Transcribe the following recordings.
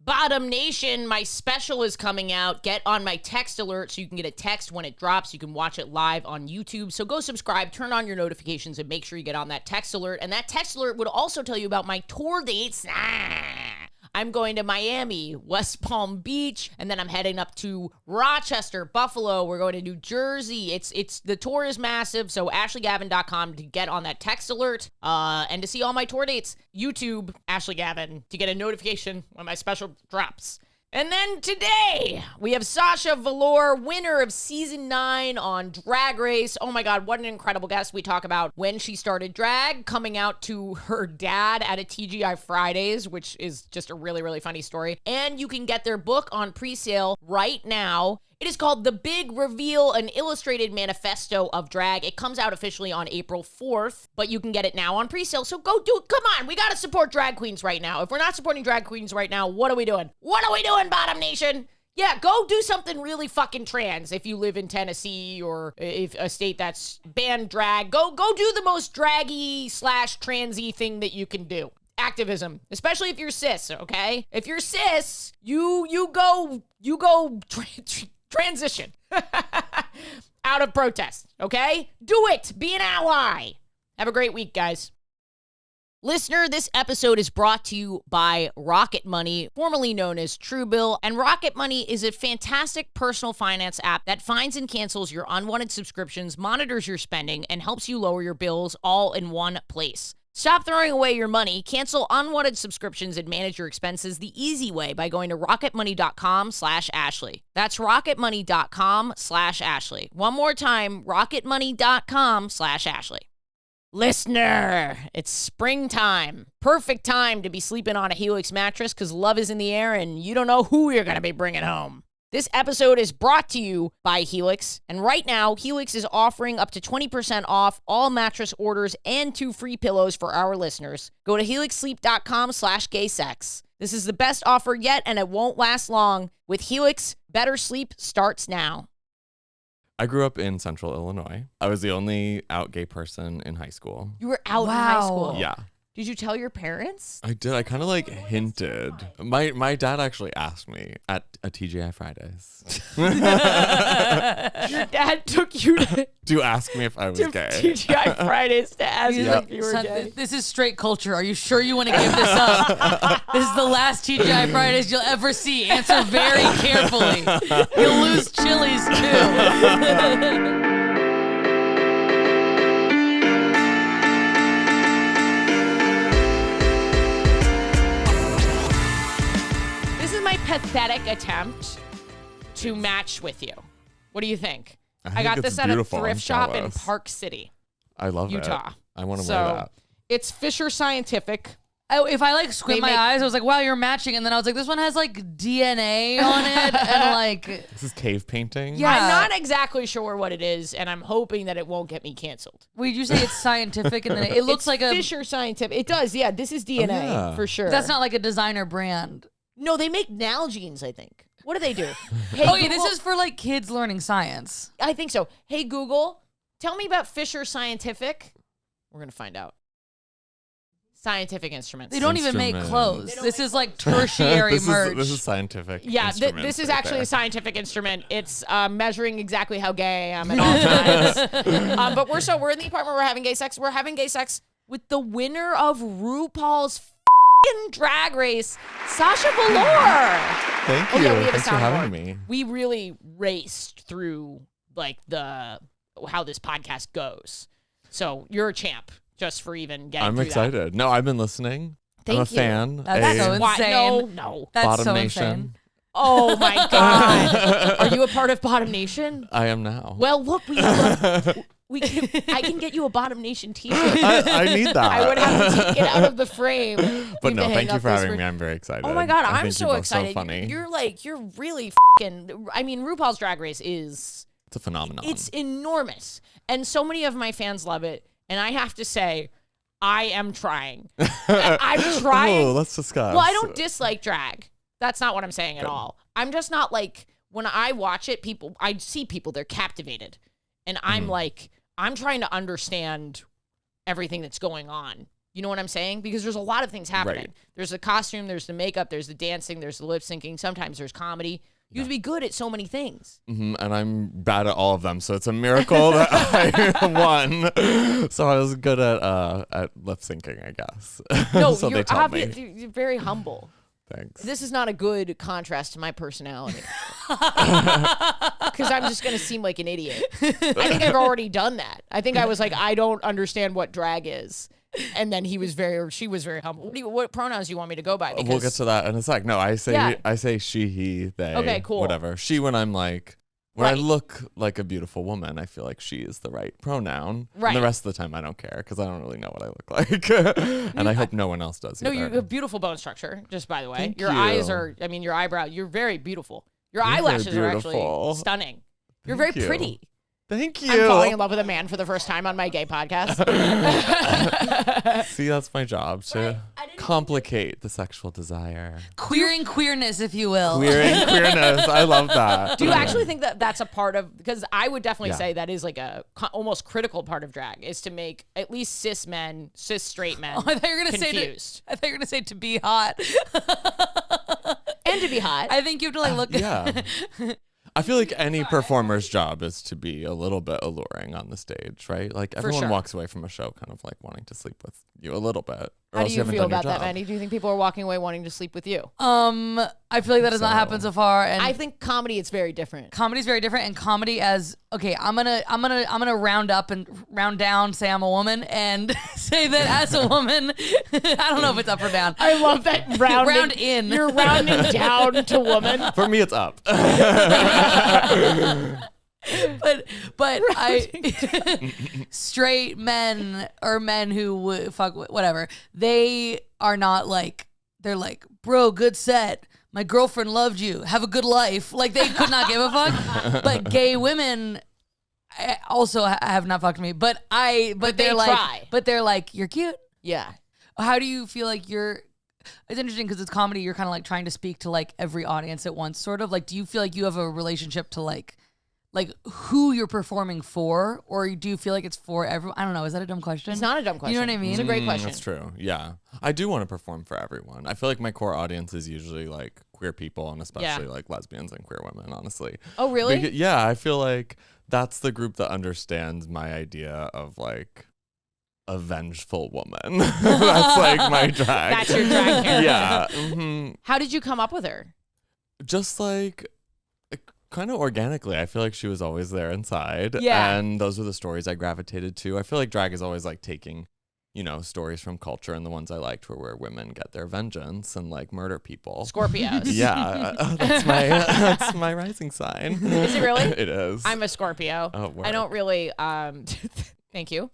Bottom Nation, my special is coming out. Get on my text alert so you can get a text when it drops. You can watch it live on YouTube. So go subscribe, turn on your notifications, and make sure you get on that text alert. And that text alert would also tell you about my tour dates. I'm going to Miami, West Palm Beach, and then I'm heading up to Rochester, Buffalo. We're going to New Jersey. It's the tour is massive, so ashleygavin.com to get on that text alert and to see all my tour dates. YouTube, Ashley Gavin, to get a notification when my special drops. And then today, we have Sasha Velour, winner of Season 9 on Drag Race. Oh my God, what an incredible guest. We talk about when she started drag, coming out to her dad at a TGI Fridays, which is just a really, really funny story. And you can get their book on pre-sale right now. It is called The Big Reveal, an illustrated manifesto of drag. It comes out officially on April 4th, but you can get it now on pre-sale. So go do it. Come on, we got to support drag queens right now. If we're not supporting drag queens right now, what are we doing? What are we doing, Bottom Nation? Yeah, go do something really fucking trans if you live in Tennessee or if a state that's banned drag. Go do the most draggy / transy thing that you can do. Activism, especially if you're cis, okay? If you're cis, you go transition out of protest, okay? Do it. Be an ally. Have a great week, guys. Listener, this episode is brought to you by Rocket Money, formerly known as Truebill. And Rocket Money is a fantastic personal finance app that finds and cancels your unwanted subscriptions, monitors your spending, and helps you lower your bills all in one place. Stop throwing away your money, cancel unwanted subscriptions, and manage your expenses the easy way by going to rocketmoney.com/Ashley. That's rocketmoney.com/Ashley. One more time, rocketmoney.com/Ashley. Listener, it's springtime. Perfect time to be sleeping on a Helix mattress because love is in the air and you don't know who you're going to be bringing home. This episode is brought to you by Helix, and right now, Helix is offering up to 20% off all mattress orders and 2 free pillows for our listeners. Go to helixsleep.com/gaysex. This is the best offer yet, and it won't last long. With Helix, better sleep starts now. I grew up in Central Illinois. I was the only out gay person in high school. You were out in high school? Yeah. Did you tell your parents? I did. I kind of hinted. My dad actually asked me at a TGI Fridays. Your dad took you to ask me if I was gay. TGI Fridays to ask you if you were Son, gay. This is straight culture. Are you sure you want to give this up? This is the last TGI Fridays you'll ever see. Answer very carefully. You'll lose Chili's too. Pathetic attempt to match with you. What do you think? I got it's this at a beautiful. thrift I'm shop in jealous. Park City, I love Utah. it. I want to wear that. It's Fisher Scientific. Oh, if I squint my eyes, I was like, wow, you're matching. And then I was like, this one has DNA on it. And this is cave painting? Yeah. I'm not exactly sure what it is, and I'm hoping that it won't get me canceled. Wait, you say it's scientific and then it looks like a Fisher Scientific. It does, yeah. This is DNA for sure. That's not like a designer brand. No, they make Nalgene's, I think. What do they do? Hey, okay, Google, this is for kids learning science. I think so. Hey, Google, tell me about Fisher Scientific. We're going to find out. Scientific instruments. They don't even make clothes. This is tertiary merch. This is scientific. Yeah, this is actually a scientific instrument. It's measuring exactly how gay I am at all times. But we're in the apartment. We're having gay sex. We're having gay sex with the winner of RuPaul's Drag Race, Sasha Velour. Thank you. Yeah, we have Thanks a for soundboard. having me. We really raced through how this podcast goes. So you're a champ just for even getting. I'm excited. No, I've been listening. Thank I'm a you. fan. That's so insane. No. That's Bottom so Nation. insane. Oh my God. Are you a part of Bottom Nation? I am now. Well, look, I can get you a Bottom Nation t-shirt. I need that. I would have to take it out of the frame. But no, thank you for having me. I'm very excited. Oh my God, I I'm think so you're both excited. So funny. You're really RuPaul's Drag Race is... It's a phenomenon. It's enormous. And so many of my fans love it. And I have to say, I am trying. I'm trying. Oh, let's discuss. Well, I don't dislike drag. That's not what I'm saying at all. I'm just not when I watch it, I see people, they're captivated. And I'm I'm trying to understand everything that's going on You know what I'm saying? Because there's a lot of things happening. Right. There's the costume, there's the makeup, there's the dancing, there's the lip syncing. Sometimes there's comedy. You have to be good at so many things. And I'm bad at all of them, so it's a miracle that I won. So I was good at lip syncing, I guess. No, so you're they taught me. you're very humble. Thanks. This is not a good contrast to my personality. Because I'm just going to seem like an idiot. I think I've already done that. I think I was like, I don't understand what drag is. And then she was very humble. What pronouns do you want me to go by? We'll get to that in a sec. No, I say she, he, they. Okay, cool. Whatever. She when I'm like, when I look like a beautiful woman, I feel like she is the right pronoun. Right. And the rest of the time, I don't care because I don't really know what I look like. And I hope no one else does No, either. you have beautiful bone structure, just by the way. Thank your you. eyes are, your eyebrow, you're very beautiful. Your You're very eyelashes are beautiful. actually stunning. You're Thank very you. pretty. Thank you. I'm falling in love with a man for the first time on my gay podcast. See, that's my job to complicate the sexual desire. Queering queerness, if you will. Queering queerness. I love that. Do you actually think that that's a part of, because I would definitely Yeah. say that is like a almost critical part of drag, is to make at least cis straight men I thought you were gonna confused. I thought you were gonna say to be hot. And to be hot. I think you have to like look. Yeah. I feel like any performer's job is to be a little bit alluring on the stage, right? Like everyone sure. walks away from a show kind of like wanting to sleep with you a little bit. Or How else do you haven't feel done your about that, job. Maddie? Do you think people are walking away wanting to sleep with you? I feel like that does not So- happen so far, and I think comedy, it's very different. comedy's very different. And comedy as okay, I'm gonna round up and round down. Say I'm a woman, and say that as a woman, I don't know if it's up or down. I love that rounding. Round in. You're rounding down to woman. For me, it's up. But I straight men or men who fuck whatever, they are not like, they're like, bro, good set, my girlfriend loved you, have a good life. Like they could not give a fuck. But gay women also have not fucked me, but they they're like try. but they're like, you're cute. Yeah. How do you feel like you're, it's interesting because it's comedy, you're kind of like trying to speak to like every audience at once, sort of like, do you feel like you have a relationship to like who you're performing for, or do you feel like it's for everyone? I don't know. Is that a dumb question? It's not a dumb question. You know what I mean? It's a great question. That's true. Yeah. I do want to perform for everyone. I feel like my core audience is usually like queer people and especially like lesbians and queer women, honestly. Oh, really? Yeah. I feel like that's the group that understands my idea of like a vengeful woman. That's like my drag. That's your drag character. Yeah. Mm-hmm. How did you come up with her? Just like kind of organically. I feel like she was always there inside. Yeah. And those were the stories I gravitated to. I feel like drag is always like taking, you know, stories from culture, and the ones I liked were where women get their vengeance and like murder people. Scorpios. Yeah, that's my rising sign. Is it really? It is. I'm a Scorpio. Oh, word. I don't really thank you.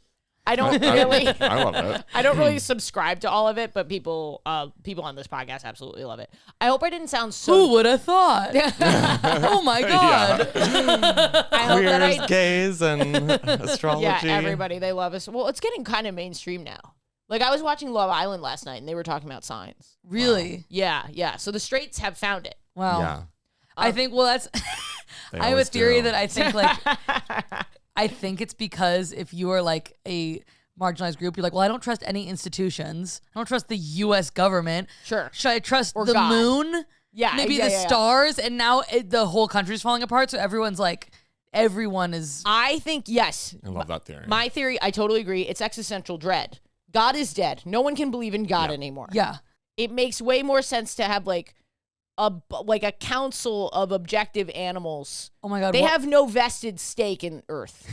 I don't really I love it. I don't really subscribe to all of it, but people on this podcast absolutely love it. I hope I didn't sound so Who would have thought? Oh my god! I hope that Queers, gays, and astrology. Yeah, everybody, they love us. Well, it's getting kind of mainstream now. Like I was watching Love Island last night and they were talking about signs. Really? Yeah. So the straights have found it. Wow. Yeah. I think. Well, that's. They I have a always theory do. that I think like. I think it's because if you are like a marginalized group, you're like, well, I don't trust any institutions. I don't trust the U.S. government. Sure. Should I trust Or the God. moon? Yeah, Maybe yeah, the yeah. stars. And now the whole country's falling apart. So everyone's like, everyone is. I think yes. I love that theory. My theory, I totally agree. It's existential dread. God is dead. No one can believe in God anymore. Yeah. It makes way more sense to have like a council of objective animals. Oh my God. They what- have no vested stake in Earth.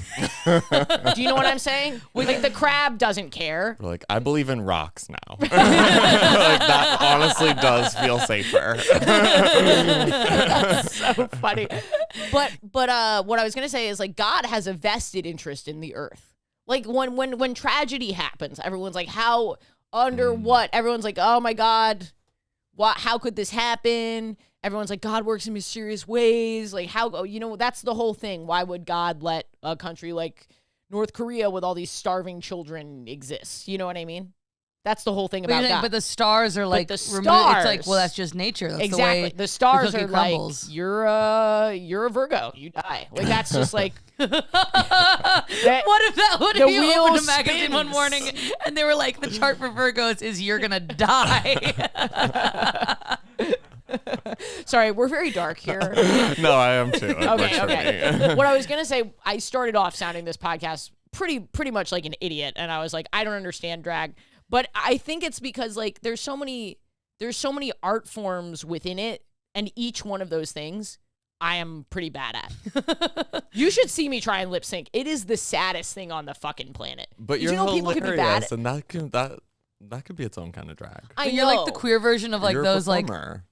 Do you know what I'm saying? Like the crab doesn't care. We're like, I believe in rocks now. Like that honestly does feel safer. So funny. But what I was gonna say is like God has a vested interest in the Earth. Like when tragedy happens, everyone's like, how under what? Everyone's like, oh my God. What? How could this happen? Everyone's like, God works in mysterious ways. Like, how, that's the whole thing. Why would God let a country like North Korea with all these starving children exist? You know what I mean? That's the whole thing about God. But the stars are like the it's like, well, stars- that's just nature. That's exactly. the way The stars cookie are crumbles. like you're a Virgo, you die. Like that's just like What if the you wheel opened a magazine one spins. morning and they were like, the chart for Virgos is you're gonna die. Sorry, we're very dark here. No, I am too. Okay. What I was gonna say, I started off sounding this podcast pretty much like an idiot, and I was like, I don't understand drag, but I think it's because like there's so many art forms within it, and each one of those things I am pretty bad at. You should see me try and lip sync. It is the saddest thing on the fucking planet. But Did you're you know people could be bad? hilarious, and that could be its own kind of drag. I know. You're like the queer version of like You're a those like performer.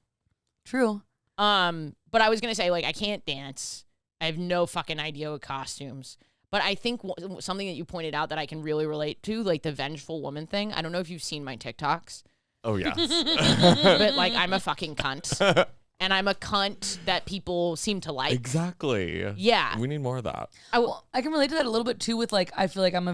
true. But I was gonna say like I can't dance. I have no fucking idea with costumes. But I think something that you pointed out that I can really relate to, like the vengeful woman thing. I don't know if you've seen my TikToks, Oh yes. but like I'm a fucking cunt, and I'm a cunt that people seem to like. Exactly. Yeah. We need more of that. Well, I can relate to that a little bit too with like I feel like I'm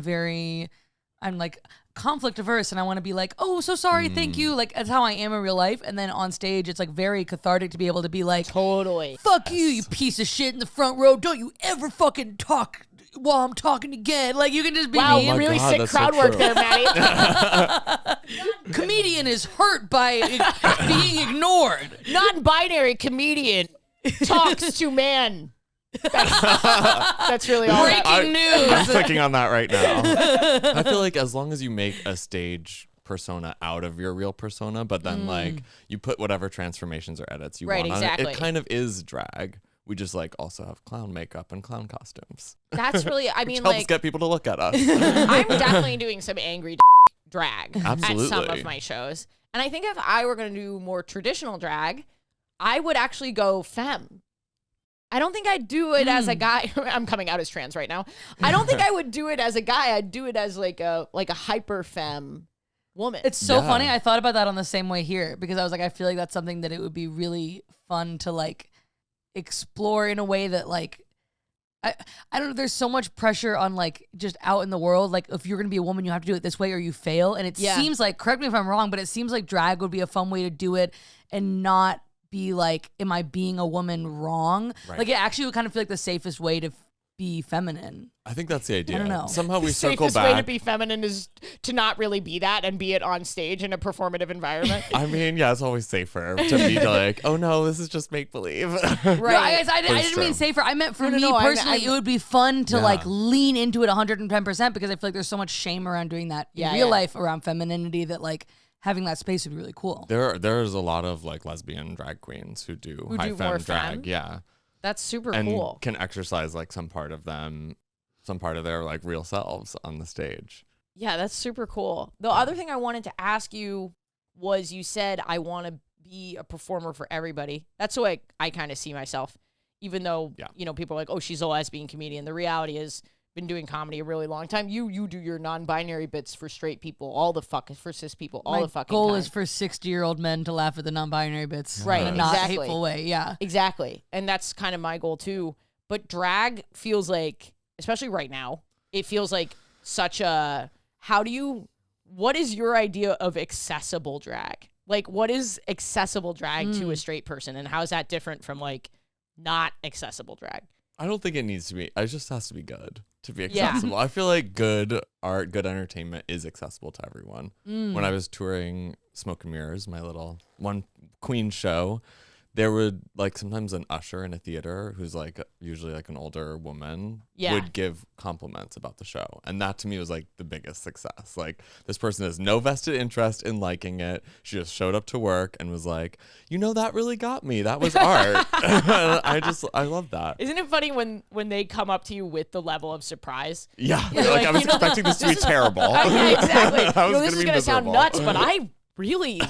like conflict averse and I want to be like, oh, so sorry, thank you. Like that's how I am in real life. And then on stage, it's like very cathartic to be able to be like, Totally. fuck you, you piece of shit in the front row. Don't you ever fucking talk while I'm talking again. Like you can just be Wow, mean. really God, sick that's so crowd work true. there, Maddie. Comedian is hurt by being ignored. Non-binary comedian talks to man. That's really all. Breaking news. I'm clicking on that right now. I feel like as long as you make a stage persona out of your real persona, but then like you put whatever transformations or edits you Right, want on it, exactly. it kind of is drag. We just like also have clown makeup and clown costumes. That's really. I mean, Helps like get people to look at us. I'm definitely doing some angry drag at some Absolutely. of my shows. And I think if I were going to do more traditional drag, I would actually go femme. I don't think I'd do it as a guy. I'm coming out as trans right now. I don't think I would do it as a guy. I'd do it as like a hyper femme woman. It's so Yeah. funny. I thought about that on the same way here because I was like, I feel like that's something that it would be really fun to like explore in a way that like I don't know, there's so much pressure on like just out in the world, like if you're gonna be a woman you have to do it this way or you fail, and it seems like, correct me if I'm wrong, but it seems like drag would be a fun way to do it and not be like, am I being a woman wrong? Right. Like it actually would kind of feel like the safest way to be feminine. I think that's the idea. I don't know. Somehow we the circle safest way to back. be feminine is to not really be that and be it on stage in a performative environment. I mean, yeah, it's always safer to be like, oh no, this is just make believe. Right. No, I didn't true. mean safer. I meant for No, me no, personally, it would be fun to Yeah. like lean into it 110% because I feel like there's so much shame around doing that in real life around femininity that like having that space would be really cool. There's a lot of like lesbian drag queens who do high do more femme drag, femme? yeah, That's super and cool. can exercise like some part of their like real selves on the stage. Yeah, that's super cool. The other thing I wanted to ask you was you said I want to be a performer for everybody. That's the way I kind of see myself. Even though, Yeah. you know, people are like, oh, she's a lesbian comedian. The reality is, been doing comedy a really long time. You do your non-binary bits for straight people, all the for cis people, all My the fucking goal time. is for 60-year-old men to laugh at the non-binary bits, Right, in a not exactly. hateful way. Yeah, Exactly. And that's kind of my goal too. But drag feels like, especially right now, it feels like such a, what is your idea of accessible drag? Like, what is accessible drag to a straight person? And how is that different from like not accessible drag? I don't think it needs to be. It just has to be good to be Yeah. accessible. I feel like good art, good entertainment is accessible to everyone. When I was touring Smoke and Mirrors, my little one queen show, there would like sometimes an usher in a theater who's like usually like an older woman would give compliments about the show. And that to me was like the biggest success. Like this person has no vested interest in liking it. She just showed up to work and was like, you know, that really got me. That was art. I love that. Isn't it funny when they come up to you with the level of surprise? Yeah. You're Like I was you know, expecting this to be terrible. Yeah, exactly. I was This is be gonna sound miserable. nuts, but I really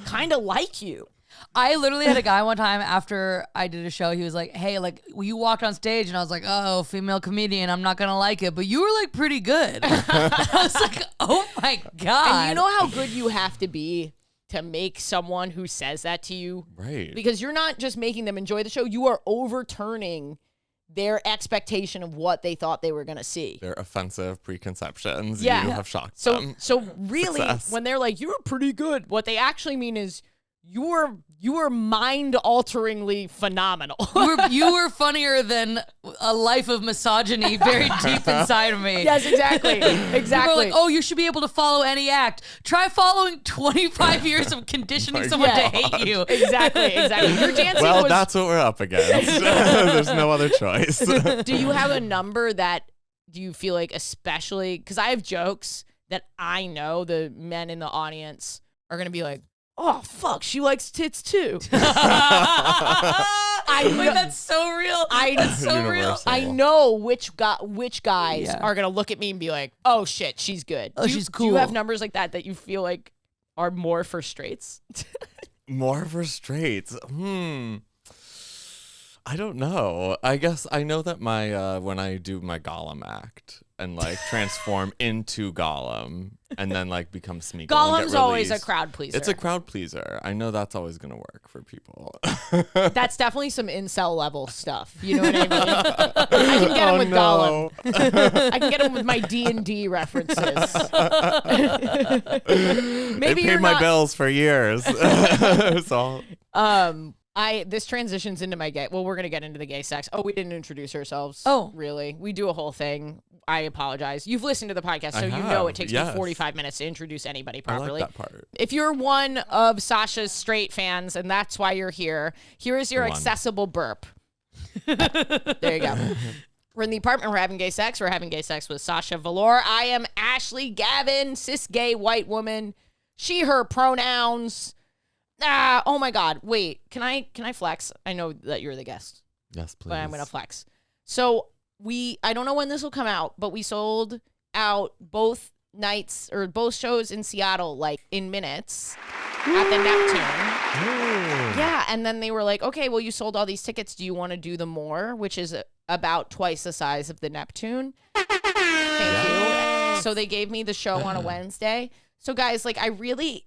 kind of like you. I literally had a guy one time after I did a show. He was like, "Hey, like you walked on stage," and I was like, "Oh, female comedian, I'm not gonna like it, but you were like pretty good." I was like, "Oh my god!" And you know how good you have to be to make someone who says that to you, Right. because you're not just making them enjoy the show, you are overturning their expectation of what they thought they were going to see. Their offensive preconceptions. Yeah. You have shocked them. So really, Success. when they're like, you're pretty good, what they actually mean is you are mind-alteringly phenomenal. You were funnier than a life of misogyny buried deep inside of me. Yes, exactly. People Exactly. are like, oh, you should be able to follow any act. Try following 25 years of conditioning someone to hate you. Exactly. Your dancing Well, was... that's what we're up against. There's no other choice. Do you have a number that you feel like especially... Because I have jokes that I know the men in the audience are going to be like, oh, fuck, she likes tits too. Wait, that's so real. That's so real. Universal. I know which guys are going to look at me and be like, oh, shit, she's good. Oh, she's Do you cool. have numbers like that you feel like are more for straights? More for straights. I don't know. I guess I know that my when I do my gollum act and like transform into gollum and then like become Smeagol. and get Gollum's always a released. crowd pleaser. It's a crowd pleaser. I know that's always gonna work for people. That's definitely some incel level stuff. You know what I mean? I can get him with Gollum. I can get him with my D&D references. They Maybe paid you're my not. bills for years. So This transitions into my gay. Well, we're gonna get into the gay sex. Oh, we didn't introduce ourselves. Oh. Really? We do a whole thing. I apologize. You've listened to the podcast, so I you know have, it takes me yes. 45 minutes to introduce anybody I properly. like that part. If you're one of Sasha's straight fans, and that's why you're here, here is your One. accessible burp. There you go. We're in the apartment. We're having gay sex. We're having gay sex with Sasha Velour. I am Ashley Gavin, cis gay white woman. She, her pronouns. Oh my God. Wait, can I flex? I know that you're the guest, Yes, please. but I'm going to flex. So I don't know when this will come out, but we sold out both nights or both shows in Seattle, like in minutes at the Neptune. Yeah. And then they were like, okay, well, you sold all these tickets. Do you want to do the more, which is about twice the size of the Neptune? Thank you. So they gave me the show on a Wednesday. So guys, like I really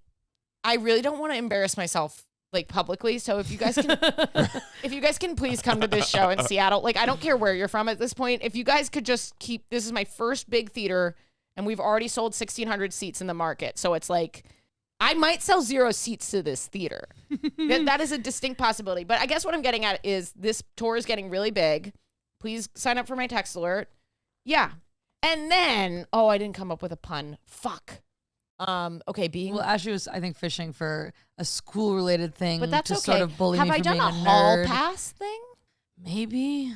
don't want to embarrass myself like publicly. So if you guys can please come to this show in Seattle, like I don't care where you're from at this point. If you guys could just this is my first big theater and we've already sold 1,600 seats in the market. So it's like, I might sell 0 seats to this theater. That is a distinct possibility. But I guess what I'm getting at is this tour is getting really big. Please sign up for my text alert. Yeah. And then, I didn't come up with a pun. Fuck. Okay, Well, Ashley was, I think, fishing for a school-related thing, but that's to okay. sort of bully Have me I for done being a a hall nerd. pass thing? Maybe.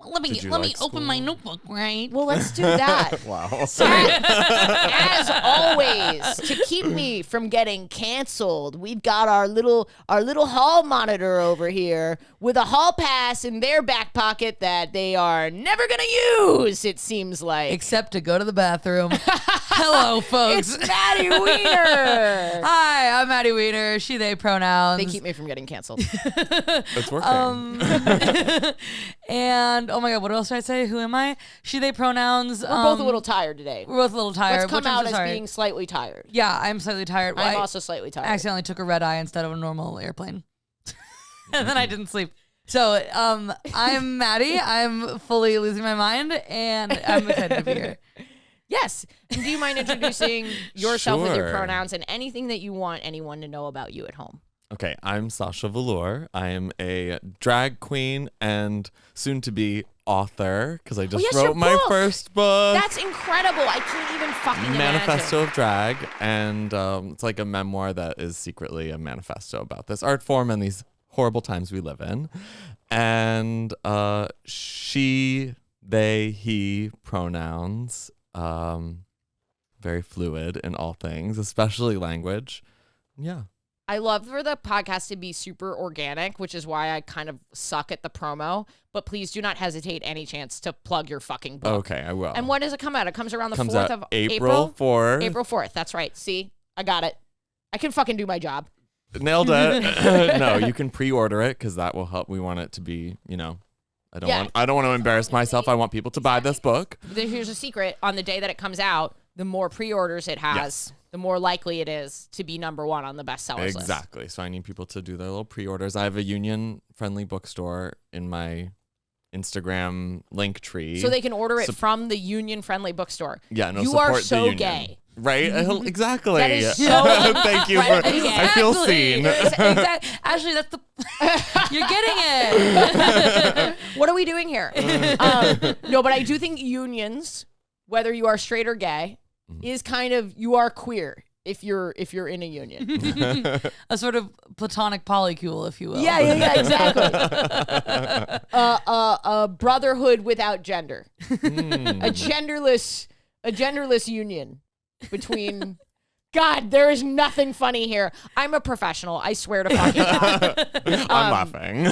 Let me Did you let like me open my school? notebook, right? Well, let's do that. Wow. As always, to keep me from getting canceled, we've got our little hall monitor over here with a hall pass in their back pocket that they are never gonna use. It seems like. Except to go to the bathroom. Hello, folks. It's Maddie Wiener. Hi, I'm Maddie Wiener. She, they pronouns. They keep me from getting canceled. It's working. And oh my God, what else did I say? Who am I? She, they pronouns. We're both a little tired today. We're both a little tired. Let's come which I'm out so as sorry. being slightly tired. Yeah, I'm slightly tired. Well, I'm I also slightly tired. accidentally took a red eye instead of a normal airplane, and then I didn't sleep. So, I'm Maddie. I'm fully losing my mind, and I'm excited to be here. Yes. And do you mind introducing yourself with your Sure. pronouns and anything that you want anyone to know about you at home? Okay, I'm Sasha Velour. I am a drag queen and soon to be author because I just yes, your wrote my book. first book. That's incredible. I can't even fucking Manifesto imagine. of Drag, and it's like a memoir that is secretly a manifesto about this art form and these horrible times we live in. And she, they, he pronouns, very fluid in all things, especially language. Yeah. I love for the podcast to be super organic, which is why I kind of suck at the promo. But please do not hesitate any chance to plug your fucking book. Okay, I will. And when does it come out? It comes around the Comes 4th out of April 4th. April 4th. That's right. See, I got it. I can fucking do my job. Nailed it. No, you can pre-order it because that will help. We want it to be, I don't want to embarrass myself. I want people to buy this book. Here's a secret. On the day that it comes out, the more pre-orders it has, Yes. the more likely it is to be number one on the bestsellers list. Exactly. So I need people to do their little pre-orders. I have a union-friendly bookstore in my Instagram link tree. So they can order it from the union-friendly bookstore. Yeah, no, you support are the so union. gay. Right? Mm-hmm. Exactly. That is so Thank you. I feel seen. Exactly. Ashley, that's the. You're getting it. What are we doing here? No, but I do think unions, whether you are straight or gay, is kind of, you are queer if you're in a union. A sort of platonic polycule, if you will. Yeah, exactly. A brotherhood without gender. A genderless union between. God, there is nothing funny here. I'm a professional. I swear to fucking God. I'm laughing.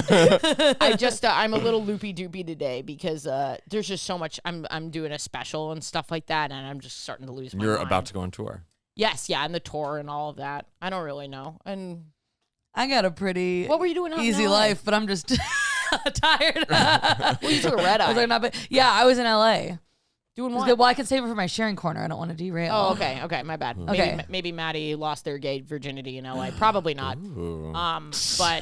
I'm a little loopy doopy today because there's just so much. I'm doing a special and stuff like that, and I'm just starting to lose my You're mind. about to go on tour. Yes, yeah, and the tour and all of that. I don't really know. And I got a pretty what were you doing out in easy LA? life, but I'm just tired. Well, you took a red eye. Yeah, I was in LA. Doing It was what? good. Well, I can save it for my sharing corner. I don't want to derail. Oh, okay, my bad. Okay. Maybe Maddie lost their gay virginity in LA. Probably not. Ooh. But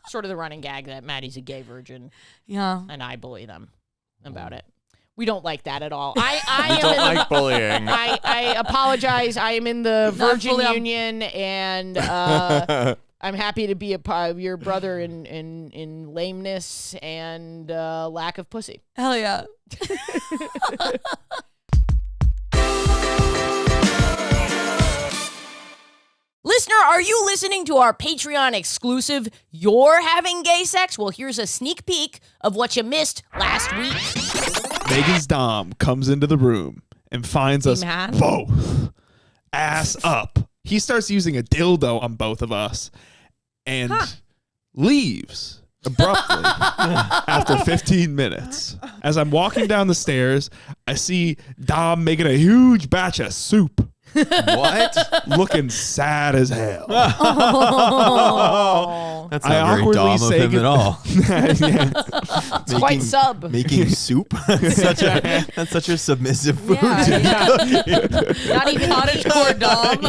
sort of the running gag that Maddie's a gay virgin, Yeah. and I bully them about it. We don't like that at all. I Don't like bullying. I apologize. I am in the Virgin fully Union, and I'm happy to be a part of your brother in lameness and lack of pussy. Hell yeah. Listener, are you listening to our Patreon exclusive You're Having Gay Sex? Well, here's a sneak peek of what you missed last week. Megan's Dom comes into the room and finds us mad? both ass up. He starts using a dildo on both of us and leaves abruptly after 15 minutes. As I'm walking down the stairs, I see Dom making a huge batch of soup. What? Looking sad as hell. Oh, That's I not very awkwardly Dom of say him good- at all. it's quite sub. Making soup. That's such a submissive food. Not even Cottagecore Dom.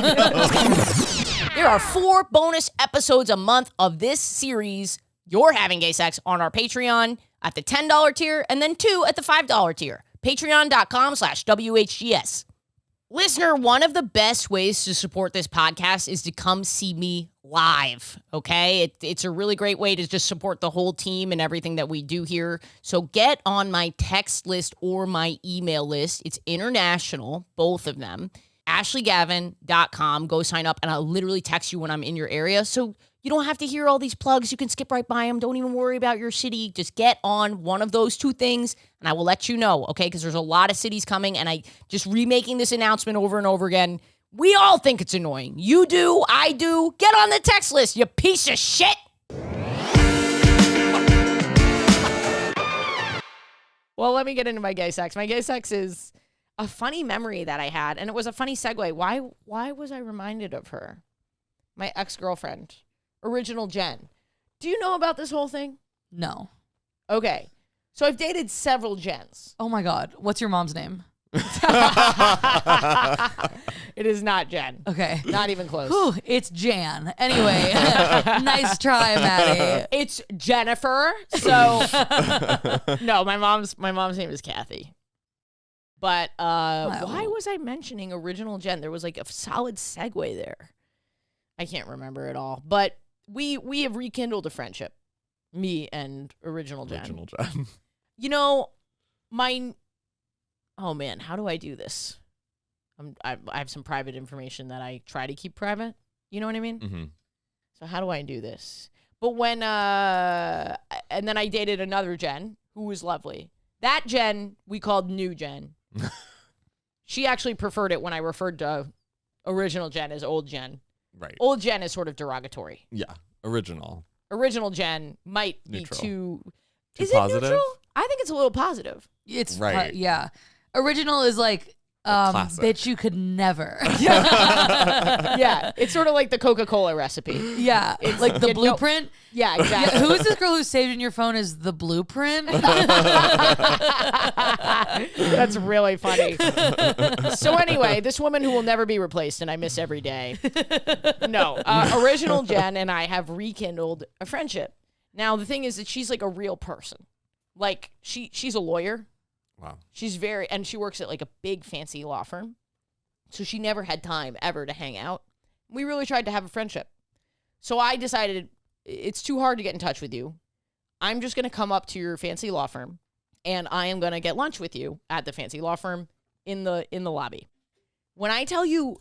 There are 4 bonus episodes a month of this series, You're Having Gay Sex, on our Patreon at the $10 tier, and then 2 at the $5 tier. Patreon.com/WHGS. Listener, one of the best ways to support this podcast is to come see me live, okay? It's a really great way to just support the whole team and everything that we do here. So get on my text list or my email list. It's international, both of them. AshleyGavin.com. Go sign up, and I'll literally text you when I'm in your area. So you don't have to hear all these plugs. You can skip right by them. Don't even worry about your city. Just get on one of those 2 things, and I will let you know, okay? Because there's a lot of cities coming, and I just remaking this announcement over and over again. We all think it's annoying. You do. I do. Get on the text list, you piece of shit. Well, let me get into my gay sex. My gay sex is a funny memory that I had, and it was a funny segue. Why was I reminded of her? My ex-girlfriend, original Jen. Do you know about this whole thing? No. Okay. So I've dated several Jens. Oh my God. What's your mom's name? It is not Jen. Okay. Not even close. Whew, it's Jan. Anyway, nice try, Maddie. It's Jennifer. So no, my mom's name is Kathy. But why was I mentioning original Jen? There was like a solid segue there. I can't remember it all. But we have rekindled a friendship. Me and original Jen. Original Jen. You know, oh man, how do I do this? I have some private information that I try to keep private. You know what I mean? Mm-hmm. So how do I do this? But when, and then I dated another Jen who was lovely. That Jen we called New Jen. She actually preferred it when I referred to original Jen as old Jen. Right. Old Jen is sort of derogatory. Yeah. Original. Original Jen might Neutral. be too. Too Is positive? it neutral? I think it's a little positive. It's Right. yeah. Original is like classic. bitch you could never. Yeah, it's sort of like the Coca-Cola recipe. Yeah, It's like the you know- blueprint. Yeah, exactly. Who is this girl who saved in your phone as the blueprint? That's really funny. So anyway, this woman who will never be replaced, and I miss every day. No, original Jen and I have rekindled a friendship. Now the thing is that she's like a real person. Like she's a lawyer. Wow. And she works at like a big fancy law firm. So she never had time ever to hang out. We really tried to have a friendship. So I decided it's too hard to get in touch with you. I'm just going to come up to your fancy law firm and I am going to get lunch with you at the fancy law firm in the lobby. When I tell you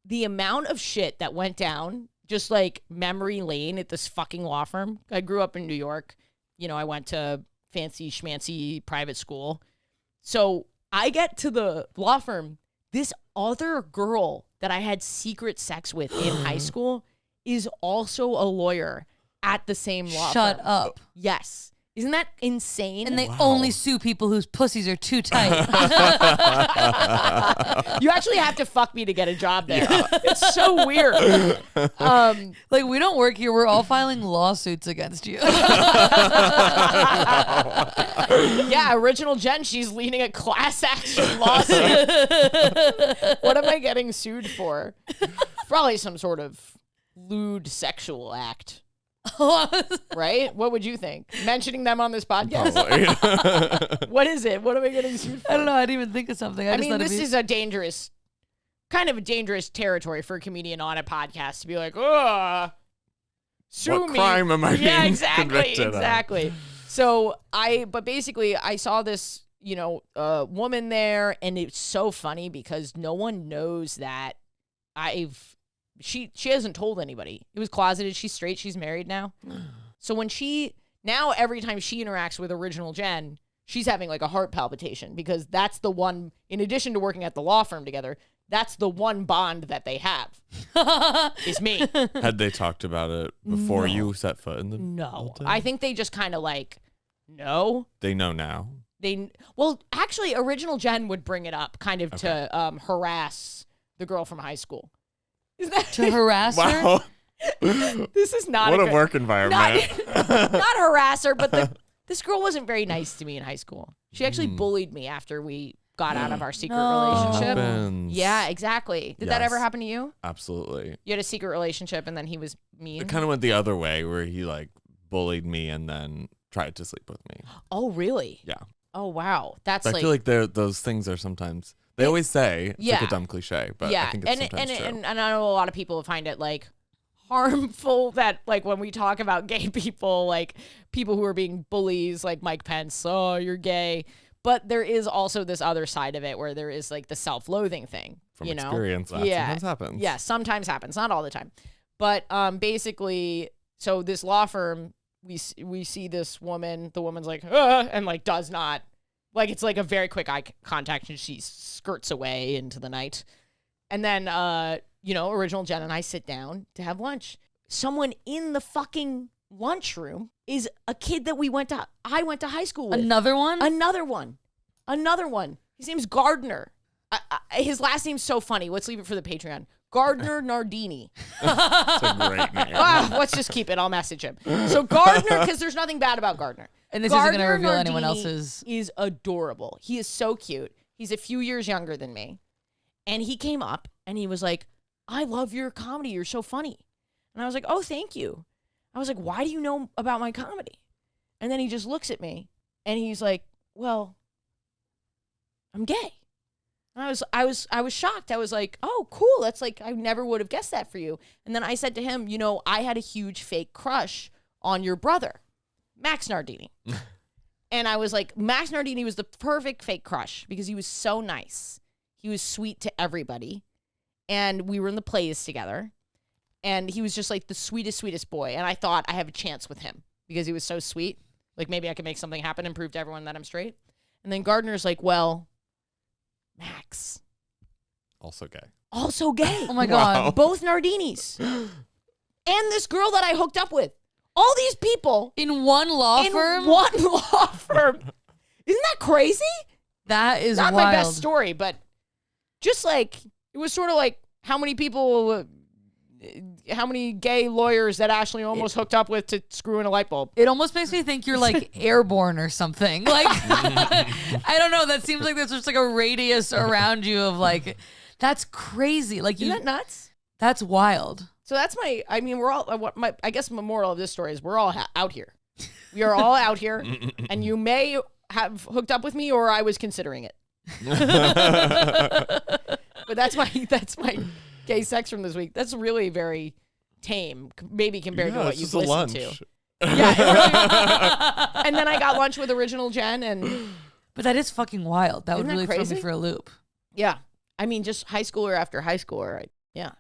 the amount of shit that went down, just like memory lane at this fucking law firm. I grew up in New York. You know, I went to fancy schmancy private school. So I get to the law firm. This other girl that I had secret sex with in high school is also a lawyer at the same law firm. Shut up. Yes. Isn't that insane? And they only sue people whose pussies are too tight. You actually have to fuck me to get a job there. It's so weird. Like, we don't work here. We're all filing lawsuits against you. Yeah, Original Jen, she's leading a class action lawsuit. What am I getting sued for? Probably some sort of lewd sexual act. Right? What would you think? Mentioning them on this podcast? What is it? What am I getting sued for? I don't know. I didn't even think of something. I mean, this is a dangerous territory for a comedian on a podcast to be like, oh, sue What me. crime am I Yeah, being exactly, convicted of? exactly. So but basically I saw this, woman there, and it's so funny because no one knows that she hasn't told anybody. It was closeted. She's straight. She's married now. So every time she interacts with Original Jen, she's having like a heart palpitation because that's the one, in addition to working at the law firm together, that's the one bond that they have is me. Had they talked about it before you set foot in the No, building? I think they just kind of like, no. They know now. Actually, Original Jen would bring it up kind of to harass the girl from high school. Is that to harass her? Wow. This is not What a good- work environment. not harass her, but this girl wasn't very nice to me in high school. She actually bullied me after we got out of our secret relationship. Happens. Yeah, exactly. Did that Yes. ever happen to you? Absolutely. You had a secret relationship and then he was mean? It kind of went the other way where he like bullied me and then tried to sleep with me. Oh, really? Yeah. Oh, wow. That's I like... feel like those things are sometimes, they always say, it's like Yeah. a dumb cliche, but yeah, I think it's sometimes true. and I know a lot of people find it like harmful that like when we talk about gay people, like people who are being bullies, like Mike Pence, oh, you're gay. But there is also this other side of it where there is like the self-loathing thing. From you know? experience, that sometimes happens. Yeah, sometimes happens, not all the time. But basically, so this law firm, we see this woman. The woman's like, and like does not, like it's like a very quick eye contact, and she skirts away into the night. And then, Original Jen and I sit down to have lunch. Someone in the fucking lunchroom is a kid that I went to high school with. Another one? Another one. His name's Gardner. His last name's so funny. Let's leave it for the Patreon. Gardner Nardini. It's a great name. Let's just keep it. I'll message him. So Gardner, because there's nothing bad about Gardner. And this isn't going to Gardner reveal anyone Nardini else's. Is adorable. He is so cute. He's a few years younger than me. And he came up and he was like, I love your comedy. You're so funny. And I was like, oh, thank you. I was like, why do you know about my comedy? And then he just looks at me and he's like, well, I'm gay. And I was shocked. I was like, oh, cool. That's like, I never would have guessed that for you. And then I said to him, I had a huge fake crush on your brother, Max Nardini. And I was like, Max Nardini was the perfect fake crush because he was so nice. He was sweet to everybody. And we were in the plays together. And he was just like the sweetest boy. And I thought I have a chance with him because he was so sweet. Like maybe I could make something happen and prove to everyone that I'm straight. And then Gardner's like, well, Max. Also gay. Oh my God. Wow. Both Nardinis. And this girl that I hooked up with. All these people. In one law firm? In one law firm. Isn't that crazy? That is Not wild. my best story, but just like, it was sort of like how many gay lawyers that Ashley almost hooked up with to screw in a light bulb. It almost makes me think you're like airborne or something. Like, I don't know. That seems like there's just like a radius around you of like, that's crazy. Like, Isn't that nuts? That's wild. So that's I guess the moral of this story is we're all out here. We are all out here, and you may have hooked up with me, or I was considering it. But that's my gay sex from this week. That's really very tame, maybe compared to what you've listened to. Yeah, and then I got lunch with Original Jen, and But that is fucking wild. That would Isn't that really throw crazy? me for a loop. yeah, I mean, just high schooler after high schooler. Right? Yeah.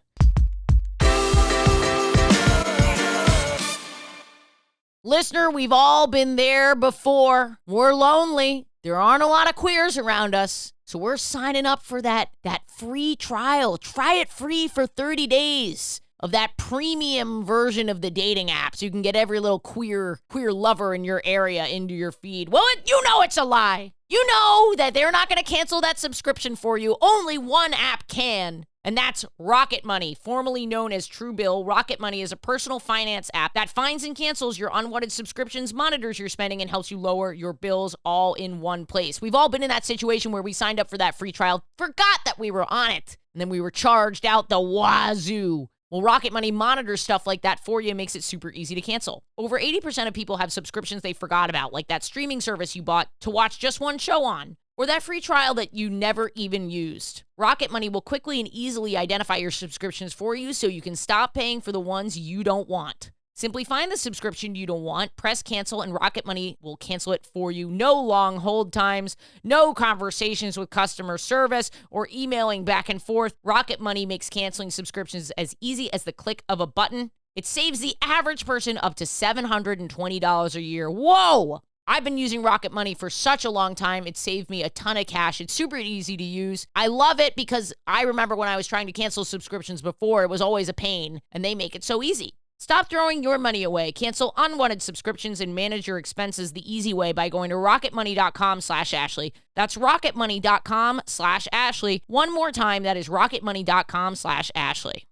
Listener, we've all been there before. We're lonely. There aren't a lot of queers around us. So we're signing up for that free trial. Try it free for 30 days of that premium version of the dating app so you can get every little queer lover in your area into your feed. Well, you know it's a lie. You know that they're not going to cancel that subscription for you. Only one app can. And that's Rocket Money, formerly known as Truebill. Rocket Money is a personal finance app that finds and cancels your unwanted subscriptions, monitors your spending, and helps you lower your bills all in one place. We've all been in that situation where we signed up for that free trial, forgot that we were on it, and then we were charged out the wazoo. Well, Rocket Money monitors stuff like that for you and makes it super easy to cancel. Over 80% of people have subscriptions they forgot about, like that streaming service you bought to watch just one show on, or that free trial that you never even used. Rocket Money will quickly and easily identify your subscriptions for you so you can stop paying for the ones you don't want. Simply find the subscription you don't want, press cancel, and Rocket Money will cancel it for you. No long hold times, no conversations with customer service, or emailing back and forth. Rocket Money makes canceling subscriptions as easy as the click of a button. It saves the average person up to $720 a year. Whoa! I've been using Rocket Money for such a long time. It saved me a ton of cash. It's super easy to use. I love it because I remember when I was trying to cancel subscriptions before, it was always a pain, and they make it so easy. Stop throwing your money away. Cancel unwanted subscriptions and manage your expenses the easy way by going to rocketmoney.com/Ashley. That's rocketmoney.com/Ashley. One more time, that is rocketmoney.com/Ashley.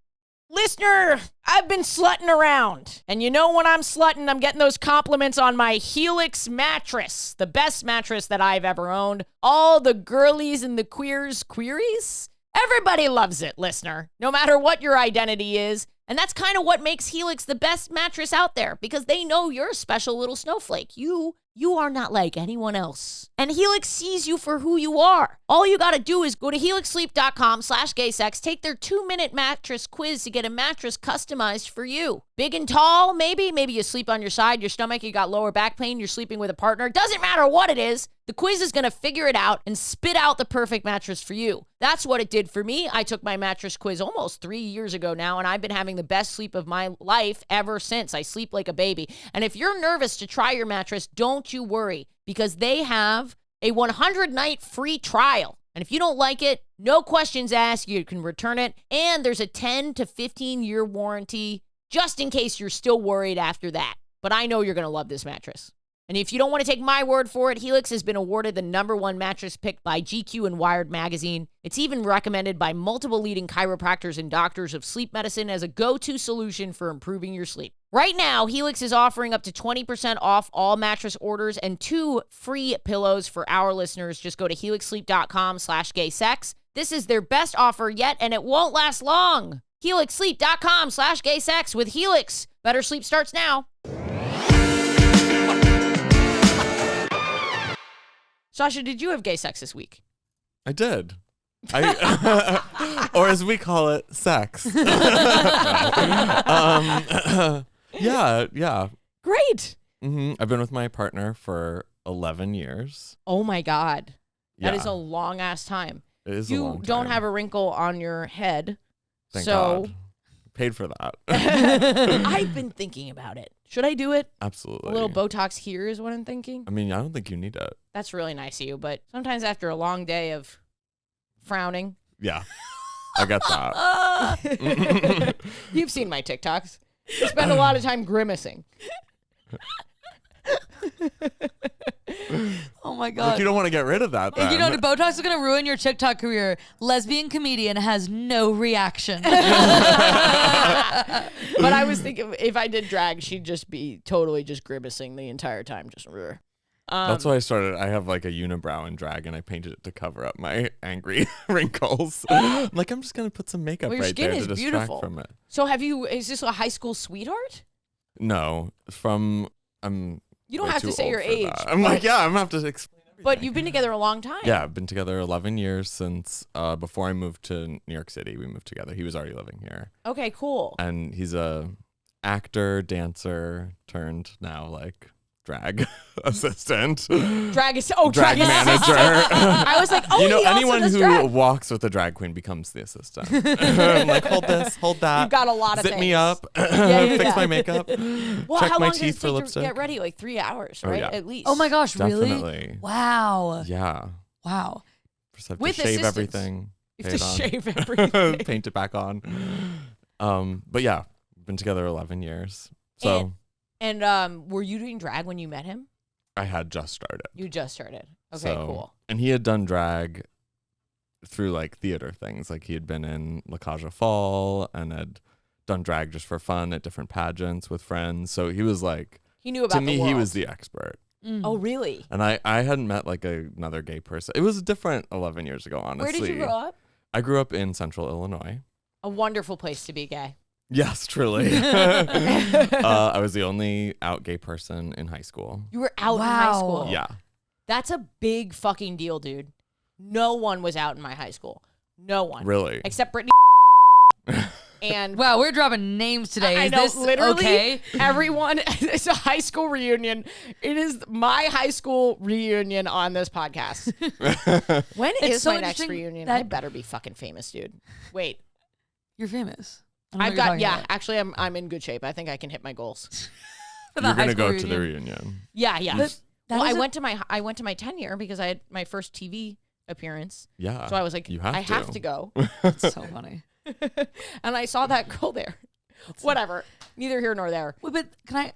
Listener, I've been slutting around. And you know when I'm slutting, I'm getting those compliments on my Helix mattress, the best mattress that I've ever owned. All the girlies and the queries? Everybody loves it, listener, no matter what your identity is. And that's kind of what makes Helix the best mattress out there, because they know you're a special little snowflake. You are not like anyone else. And Helix sees you for who you are. All you got to do is go to helixsleep.com/gaysex, take their 2-minute mattress quiz to get a mattress customized for you. Big and tall, maybe you sleep on your side, your stomach, you got lower back pain, you're sleeping with a partner. Doesn't matter what it is. The quiz is going to figure it out and spit out the perfect mattress for you. That's what it did for me. I took my mattress quiz almost 3 years ago now, and I've been having the best sleep of my life ever since. I sleep like a baby. And if you're nervous to try your mattress, don't you worry, because they have a 100-night free trial. And if you don't like it, no questions asked, you can return it. And there's a 10 to 15-year warranty, just in case you're still worried after that. But I know you're going to love this mattress. And if you don't want to take my word for it, Helix has been awarded the #1 mattress pick by GQ and Wired magazine. It's even recommended by multiple leading chiropractors and doctors of sleep medicine as a go-to solution for improving your sleep. Right now, Helix is offering up to 20% off all mattress orders and 2 free pillows for our listeners. Just go to helixsleep.com/gaysex. This is their best offer yet, and it won't last long. helixsleep.com/gaysex. With Helix, better sleep starts now. Sasha, did you have gay sex this week? I did. Or as we call it, sex. Yeah. Great. I've been with my partner for 11 years. Oh my God. That Yeah. is a long ass time. It is a You long don't time. have a wrinkle on your head. Thank so God. Paid for that. I've been thinking about it. Should I do it? Absolutely. A little Botox here is what I'm thinking. I mean, I don't think you need it. That's really nice of you, but sometimes after a long day of frowning. Yeah. I get that. You've seen my TikToks. I spend a lot of time grimacing. Oh my God. Look, you don't want to get rid of that then. You know, Botox is going to ruin your TikTok career. Lesbian comedian has no reaction. But I was thinking if I did drag, she'd just be totally just grimacing the entire time. Just That's why I started. I have like a unibrow in drag, and I painted it to cover up my angry wrinkles. I'm like, I'm just gonna put some makeup Well, your right skin there is to distract beautiful. from it. So is this a high school sweetheart? No, from You don't way have to too say old your for age. that. I'm like, yeah, I'm gonna have to explain everything. But you've been together a long time. Yeah, I've been together 11 years since before I moved to New York City. We moved together. He was already living here. Okay, cool. And he's a actor, dancer, turned now like drag assistant. Drag Drag manager. I was like, oh, You know, he also anyone does who drag. walks with a drag queen becomes the assistant. I'm like, hold this, hold that. You've got a lot of Zip things. me up. yeah, Fix yeah. my makeup. Well, check how my long does teeth it for take to lipstick. get ready? Like 3 hours, Oh, right? yeah. At least. Oh my gosh, really? Definitely. Wow. Yeah. Wow. Just have With to shave assistance. everything. You have to paint shave on, everything. paint it back on. But yeah, been together 11 years. So And were you doing drag when you met him? I had just started. You just started. Okay, So- cool. And he had done drag through like theater things. Like he had been in La Cage aux Folles and had done drag just for fun at different pageants with friends. So he was like, He knew about to me, the world. he was the expert. Mm. Oh, really? And I hadn't met like another gay person. It was different 11 years ago, honestly. Where did you grow up? I grew up in Central Illinois. A wonderful place to be gay. Yes, truly. I was the only out gay person in high school. You were out in high Wow. school. Yeah. That's a big fucking deal, dude. No one was out in my high school. No one. Really? Except Brittany. And Wow, we're dropping names today. I Is know, this literally okay? everyone. It's a high school reunion. It is my high school reunion on this podcast. When It's is so my next interesting reunion? that- I better be fucking famous, dude. Wait, You're famous. I don't know I've what you're got talking yeah. about. Actually, I'm in good shape. I think I can hit my goals. For the You're high going to school go to the reunion. reunion. Yeah, yeah. But that Well, is I a- went to my 10-year because I had my first TV appearance. Yeah. So I was like, You have I to. have to go. It's so funny. And I saw that girl there. Whatever. Neither here nor there. Wait, but can I?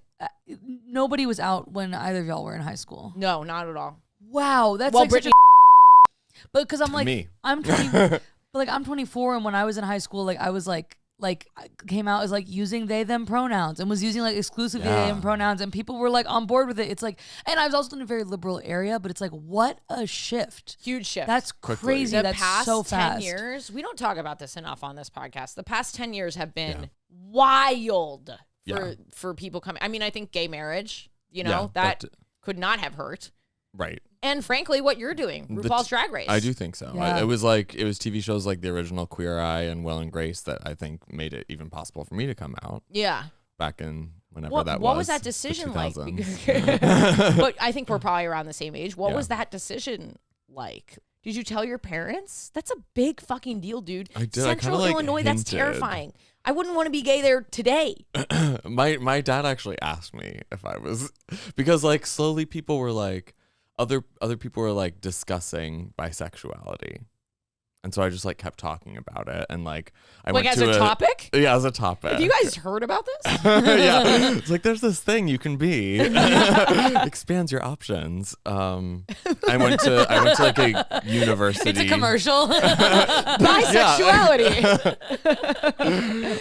Nobody was out when either of y'all were in high school. No, not at all. Wow, that's Well, like such Brittany. a. But because I'm like, Me. I'm 20, but like I'm 24, and when I was in high school, like I was like I came out as like using they them pronouns and was using like exclusive they them Yeah. pronouns, and people were like on board with it. It's like, and I was also in a very liberal area, but it's like what a shift. Huge shift. That's Quickly. crazy. the That's past so 10 fast. years, we don't talk about this enough on this podcast. The past 10 years have been Yeah. wild Yeah. for people coming. I mean, I think gay marriage, you know, Yeah, that could not have hurt. Right. And frankly, what you're doing, The RuPaul's t- Drag Race. I do think so. Yeah. It was TV shows like the original Queer Eye and Will and Grace that I think made it even possible for me to come out Yeah. back in whenever What, that what was. was that the decision like? 2000s. But I think we're probably around the same age. What Yeah. was that decision like? Did you tell your parents? That's a big fucking deal, dude. I did. I Central kinda, like, Illinois, that's hinted. terrifying. I wouldn't want to be gay there today. my dad actually asked me if I was, because like slowly people were like other people were like discussing bisexuality, and so I just like kept talking about it, and like I Like went as to a topic? Yeah, as a topic. Have you guys heard about this? Yeah, it's like there's this thing you can be. Expands your options. I went to like a university. It's a commercial. Bisexuality.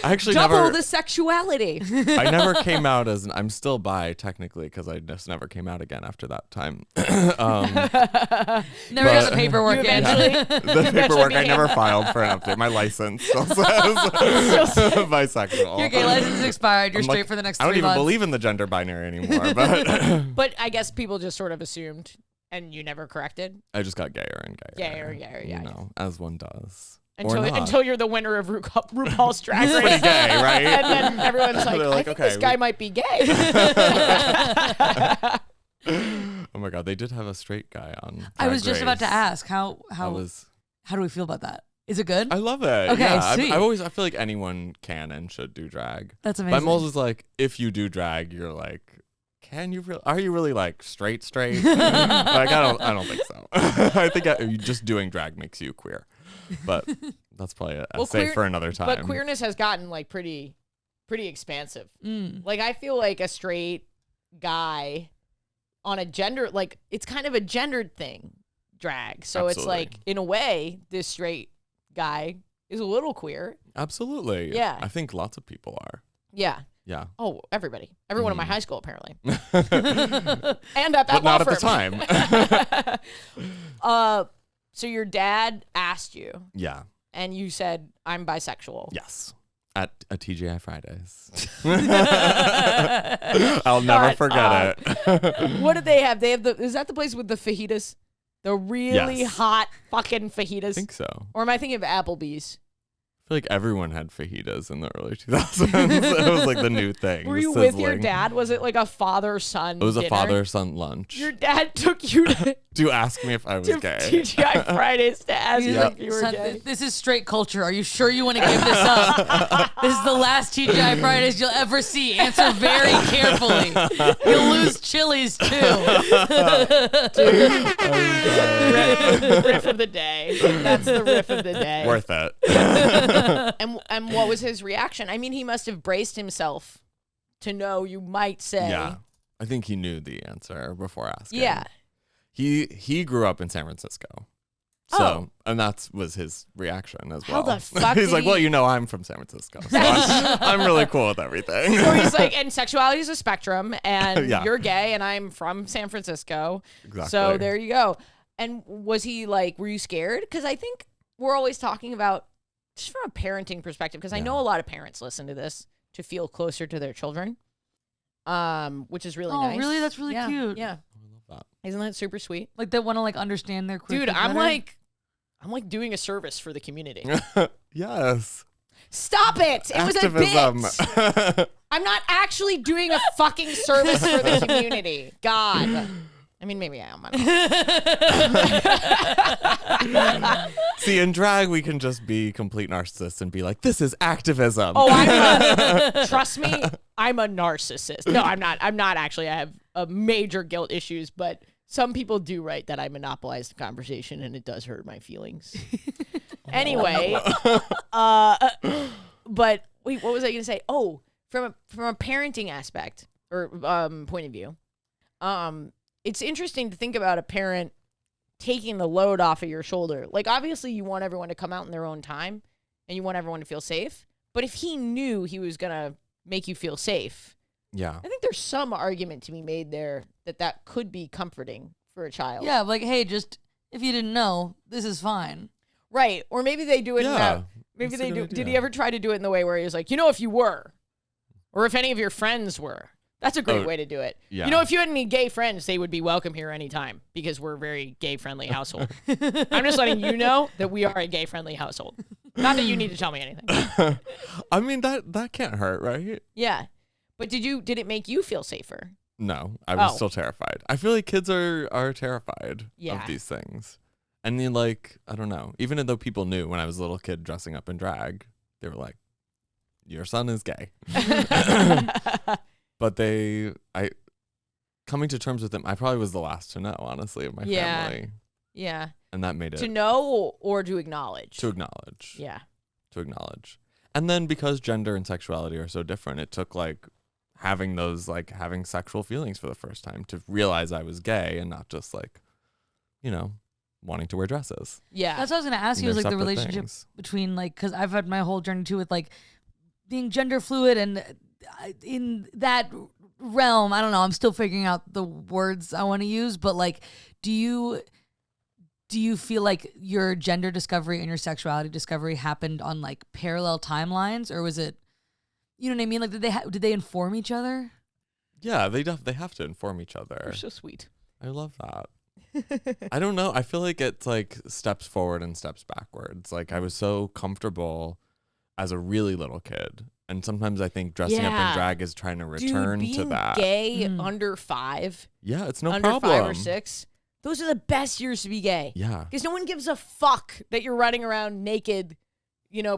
I actually Double never. the sexuality. I never came out as. I'm still bi technically because I just never came out again after that time. Never got the But- paperwork You in. eventually- The paperwork I became- never filed for an update. My license still says bisexual. Your gay license is expired. You're I'm straight like, for the next I don't 3 even months. believe in the gender binary anymore, but But I guess people just sort of assumed, and you never corrected I just got gayer and gayer. Gayer, you know, as one does. until you're the winner of RuPaul's Drag Race. Pretty gay, right? And then everyone's like, They're I like, think okay, this guy we- might be gay. Oh my god, they did have a straight guy on. I was Drag just about to Race. ask how do we feel about that? Is it good? I love it. Okay, yeah, sweet. I feel like anyone can and should do drag. That's But amazing. I'm always like, if you do drag, you're like, are you really like straight? Like I don't think so. I think you just doing drag makes you queer, but that's probably a Well, save queer- for another time. But queerness has gotten like pretty expansive. Like I feel like a straight guy on a gender, like it's kind of a gendered thing, drag. So it's Absolutely. like in a way, this straight guy is a little queer. Absolutely. Yeah. I think lots of people are. Yeah. Yeah. Oh, everybody. Everyone in my high school apparently. But And at that law not at the firm. time. So your dad asked you Yeah. and you said, I'm bisexual. Yes. At a TGI Fridays. I'll never forget it. What did they have? They have is that the place with the fajitas? The really Yes. hot fucking fajitas? I think so. Or am I thinking of Applebee's? I feel like everyone had fajitas in the early 2000s. It was like the new thing. Were the you with your sizzling. dad? Was it like a father-son It was a dinner? father-son lunch. Your dad took you to ask me if I was to gay. TGI Fridays to ask you Yep. if you were Son, gay. this is straight culture. Are you sure you want to give this up? This is the last TGI Fridays you'll ever see. Answer very carefully. You'll lose Chili's too. Riff of the day. That's the riff of the day. Worth it. And what was his reaction? I mean, he must have braced himself to know you might say. Yeah. I think he knew the answer before asking. Yeah. He grew up in San Francisco. So, and that was his reaction as How well. the fuck He's did like, he- well, you know, I'm from San Francisco. So I'm really cool with everything. So he's like, and sexuality is a spectrum, and Yeah. you're gay, and I'm from San Francisco. Exactly. So there you go. And was he like, were you scared? Because I think we're always talking about, just from a parenting perspective, because I know a lot of parents listen to this to feel closer to their children, which is really Oh, nice. really? That's really Yeah, cute. Yeah. Isn't that super sweet? Like they want to like understand their queer Dude, kids I'm better? like doing a service for the community. Yes. Stop it! It was a Activism. bit. I'm not actually doing a fucking service for the community. God. I mean, maybe I am. I don't know. See, in drag, we can just be complete narcissists and be like, this is activism. Oh, trust me, I'm a narcissist. No, I'm not. I'm not actually. I have major guilt issues, but some people do write that I monopolize the conversation, and it does hurt my feelings. Anyway, but wait, what was I going to say? Oh, from a parenting aspect or point of view, it's interesting to think about a parent taking the load off of your shoulder. Like, obviously, you want everyone to come out in their own time, and you want everyone to feel safe. But if he knew he was going to make you feel safe, Yeah. I think there's some argument to be made there that could be comforting for a child. Yeah, like, hey, just if you didn't know, this is fine. Right. Or maybe they do it in Yeah. that. Maybe That's they a do. good Did he idea. ever try to do it in the way where he was like, you know, if you were, or if any of your friends were? That's a great Oh, way to do it. yeah. You know, if you had any gay friends, they would be welcome here anytime because we're a very gay-friendly household. I'm just letting you know that we are a gay-friendly household. Not that you need to tell me anything. I mean, that can't hurt, right? Yeah. But did it make you feel safer? No, I was Oh. still terrified. I feel like kids are terrified Yeah. of these things. And then, like, I don't know, even though people knew when I was a little kid dressing up in drag, they were like, your son is gay. But coming to terms with them, I probably was the last to know, honestly, of my Yeah. family. Yeah. And that made it To know or to acknowledge? to acknowledge. Yeah. To acknowledge. And then because gender and sexuality are so different, it took like having sexual feelings for the first time to realize I was gay and not just like, wanting to wear dresses. Yeah. That's what I was going to ask And you, is they're like the separate relationship things. between like, because I've had my whole journey too with like being gender fluid, and in that realm, I don't know, I'm still figuring out the words I want to use, but like, do you feel like your gender discovery and your sexuality discovery happened on like parallel timelines, or was it, you know what I mean? Like, did they inform each other? Yeah, they have to inform each other. You're so sweet. I love that. I don't know. I feel like it's like steps forward and steps backwards. Like I was so comfortable as a really little kid. And sometimes I think dressing up Yeah. in drag is trying to Dude, return being to that. gay Mm. under 5, Yeah, it's no under problem. 5 or 6, those are the best years to be gay. Yeah. Because no one gives a fuck that you're running around naked,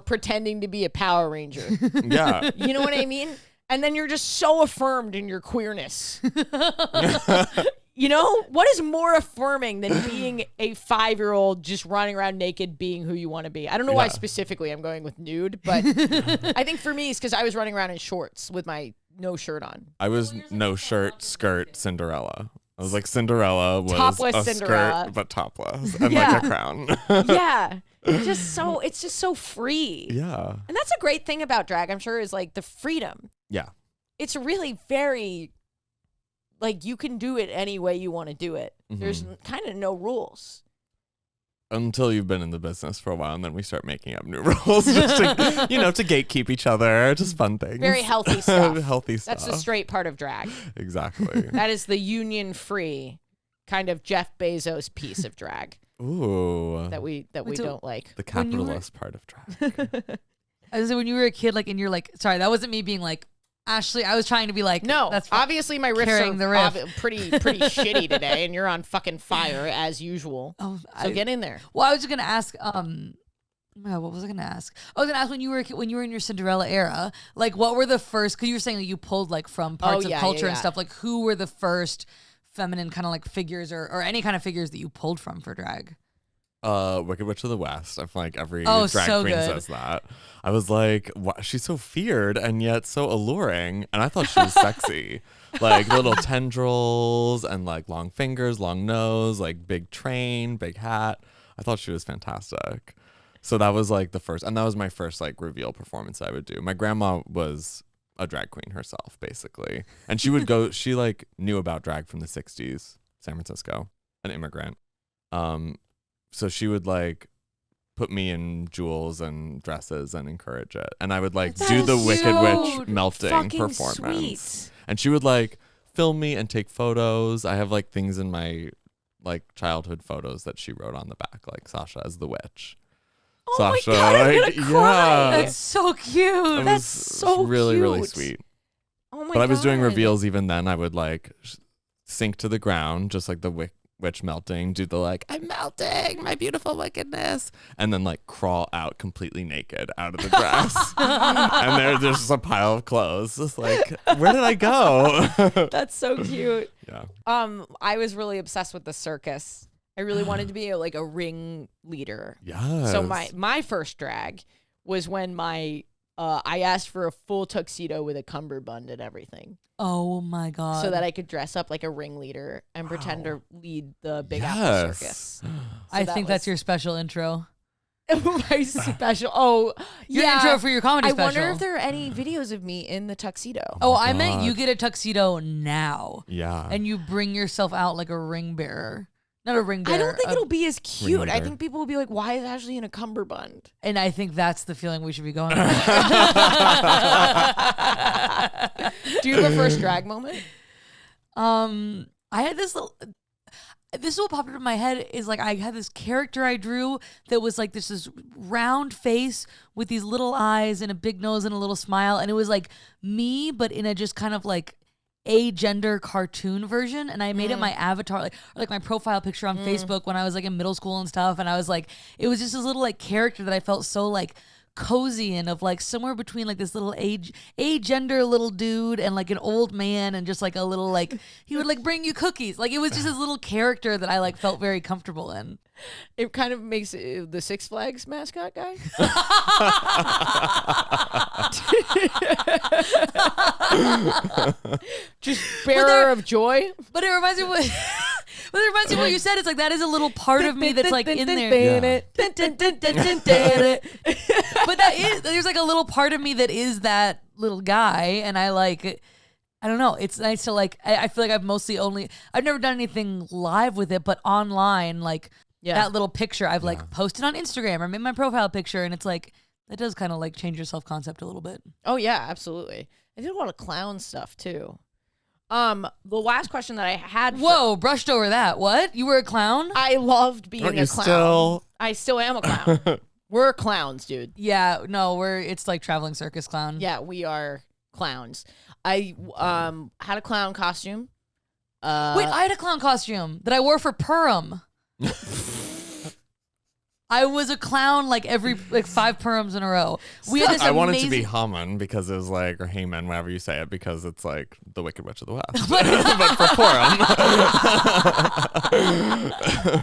pretending to be a Power Ranger. Yeah. You know what I mean? And then you're just so affirmed in your queerness. What is more affirming than being a 5-year-old just running around naked being who you want to be? I don't know why Yeah. specifically I'm going with nude, but I think for me it's because I was running around in shorts with my no shirt on. I was no shirt, skirt, Cinderella. I was like Cinderella was Topless a Cinderella. skirt but topless and Yeah. like a crown. Yeah. It's just so free. Yeah. And that's a great thing about drag, I'm sure, is like the freedom. Yeah. It's really very, like, you can do it any way you want to do it. Mhm. There's kind of no rules. until you've been in the business for a while, and then we start making up new rules just to, to gatekeep each other. Just fun things. Very healthy stuff. Healthy stuff. That's the straight part of drag. Exactly. That is the union-free kind of Jeff Bezos piece of drag. Ooh. That we don't like. The capitalist part of drag. I was when you were a kid, like, and you're like, sorry, that wasn't me being like, Ashley, I was trying to be like, No, that's obviously my riffs carrying the are riff. pretty shitty today, and you're on fucking fire as usual. Oh, So get in there. Well, I was just gonna ask. What was I gonna ask? I was gonna ask when you were a kid, when you were in your Cinderella era, like, what were the first? Because you were saying that you pulled like from parts of culture and stuff. Like, who were the first feminine kind of like figures or any kind of figures that you pulled from for drag? Wicked Witch of the West. I feel like every Oh, drag so queen good. says that. I was like, wow, she's so feared and yet so alluring. And I thought she was sexy. Like little tendrils and like long fingers, long nose, like big train, big hat. I thought she was fantastic. So that was like the first, and that was my first like reveal performance I would do. My grandma was a drag queen herself, basically. And she would go, she like knew about drag from the 60s, San Francisco, an immigrant. So she would like put me in jewels and dresses and encourage it. And I would like do the Wicked Witch melting fucking performance. sweet. And she would like film me and take photos. I have like things in my like childhood photos that she wrote on the back, like Sasha as the witch. Oh Sasha, my God, I'm like, gonna cry. yeah. That's so cute. It That's was so really, really cute. sweet. Oh my god. But I was doing reveals even then. I would like sink to the ground, just like the witch melting, do the like, I'm melting, my beautiful wickedness, and then like crawl out completely naked out of the dress. And there's just a pile of clothes. Just like, where did I go? That's so cute. Yeah. I was really obsessed with the circus. I really wanted to be a ring leader. Yes. So my first drag was when I asked for a full tuxedo with a cummerbund and everything, Oh my god. so that I could dress up like a ringleader and pretend to lead the Big Apple Yes. Circus. I that think was- that's your special intro. My special. Oh, Your yeah. intro for your comedy I special. wonder if there are any videos of me in the tuxedo. Oh, Oh, I meant God. you get a tuxedo now, Yeah. and you bring yourself out like a ring bearer. Not a ring bearer. I don't think it'll be as cute. I Ringleader. think people will be like, "Why is Ashley in a cummerbund?" And I think that's the feeling we should be going with. Do you have a first drag moment? I had this is what popped into my head is like I had this character I drew that was like this round face with these little eyes and a big nose and a little smile, and it was like me but in a just kind of like a gender cartoon version, and I made it my avatar, like my profile picture on Facebook when I was like in middle school and stuff, and I was like, it was just this little like character that I felt so like cozy in, of like somewhere between like this little a gender little dude and like an old man, and just like a little like he would like bring you cookies, like it was just this little character that I like felt very comfortable in. It kind of makes the Six Flags mascot guy. Just bearer of joy. But it reminds me of what but it reminds me of what you said. It's like that is a little part of me that's like in there. But that is, there's like a little part of me that is that little guy, and I like, I don't know. It's nice to like, I feel like I've never done anything live with it, but online, like that little picture I've like posted on Instagram or made my profile picture, and it's like, that does kind of like change your self-concept a little bit. Oh yeah, absolutely. I did a lot of clown stuff too. The last question that I had. Whoa, brushed over that. What? You were a clown? I loved being Aren't a you clown. still? I still am a clown. We're clowns, dude. Yeah, no, it's like traveling circus clown. Yeah, we are clowns. I had a clown costume. Wait, I had a clown costume that I wore for Purim. I was a clown like 5 Purims in a row. We had this I wanted to amazing- be Haman because it was like, or Haman, whatever you say it, because it's like the Wicked Witch of the West. But for Purim.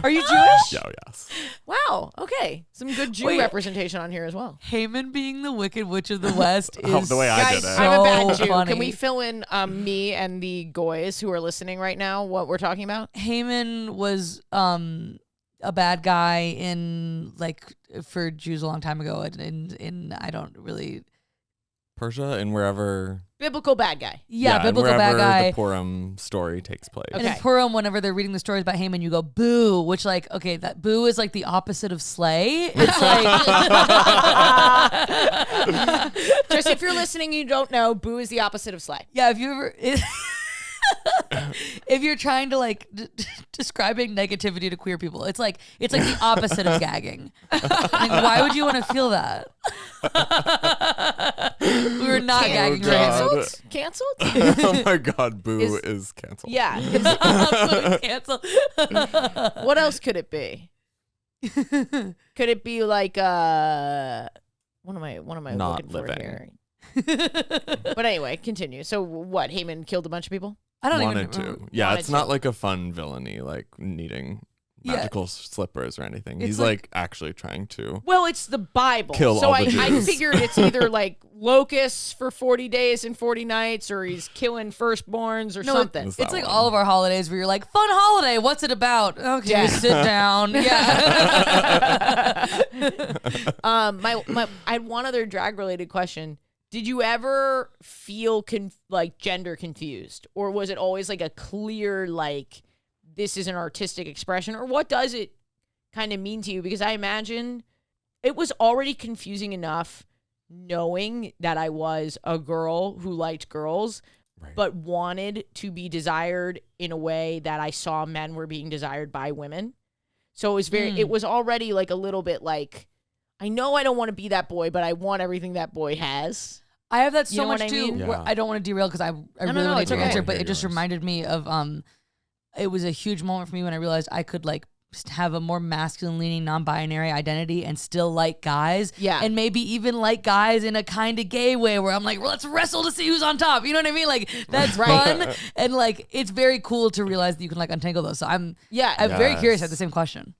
Are you Jewish? Yeah, yes. Wow. Okay. Some good Jew Wait. representation on here as well. Haman being the Wicked Witch of the West Oh, is the way I Guys, did it. I'm a bad so Jew. funny. Can we fill in me and the goys who are listening right now what we're talking about? Haman was a bad guy in like for Jews a long time ago, in I don't really Persia and wherever. Biblical bad guy. Yeah, and biblical bad wherever guy. the Purim story takes place. And in Purim, whenever they're reading the stories about Haman, you go boo, which like, okay, that boo is like the opposite of slay. It's like Just if you're listening, you don't know, boo is the opposite of slay. yeah, if you ever if you're trying to like describing negativity to queer people, it's like the opposite of gagging. Like, why would you want to feel that? We were not gagging. God. Canceled? Oh my God, boo is canceled. Yeah. Cancel. What else could it be? Could it be like what am I Not looking for living. here? But anyway, continue. So what? Haman killed a bunch of people? I don't even Wanted remember. to. Yeah, Wanted it's to. not like a fun villainy, like needing Yeah. magical slippers or anything. It's He's like actually trying to. Well, it's the Bible. Kill so all I the Jews. figured it's either like locusts for 40 days and 40 nights, or he's killing firstborns or something. It's It's that like one. all of our holidays where you're like, fun holiday. What's it about? Okay, Death. sit down. Yeah. I had one other drag related question. Did you ever feel like gender confused, or was it always like a clear like this is an artistic expression, or what does it kind of mean to you? Because I imagine it was already confusing enough knowing that I was a girl who liked girls, Right. but wanted to be desired in a way that I saw men were being desired by women. So it was it was already like a little bit like, I know I don't want to be that boy, but I want everything that boy has. I have that You so know what much I too. mean? Where Yeah. I don't want to derail because I really no, want it's to okay. answer, I but hear it just yours. reminded me of it was a huge moment for me when I realized I could like have a more masculine leaning non-binary identity and still like guys. Yeah. And maybe even like guys in a kind of gay way where I'm like, well, let's wrestle to see who's on top. You know what I mean? Like that's fun. And like it's very cool to realize that you can like untangle those. So I'm very curious. I have the same question.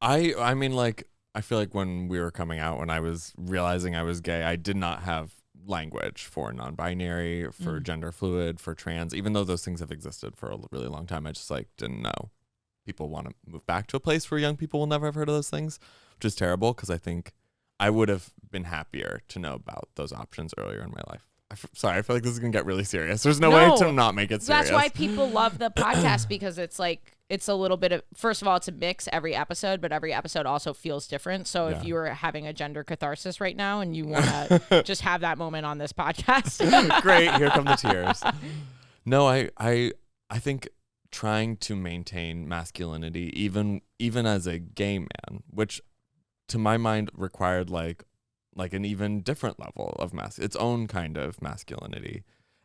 I mean, like, I feel like when we were coming out, when I was realizing I was gay, I did not have language for non-binary, for gender fluid, for trans, even though those things have existed for a really long time. I just like didn't know. People want to move back to a place where young people will never have heard of those things, which is terrible because I think I would have been happier to know about those options earlier in my life. Sorry, I feel like this is going to get really serious. There's no way to not make it serious. That's why people love the podcast, because it's like, it's a little bit of, first of all, it's a mix every episode, but every episode also feels different. So if Yeah. you were having a gender catharsis right now and you want to just have that moment on this podcast. Great, here come the tears. No, I think trying to maintain masculinity, even as a gay man, which to my mind required like an even different level of its own kind of masculinity,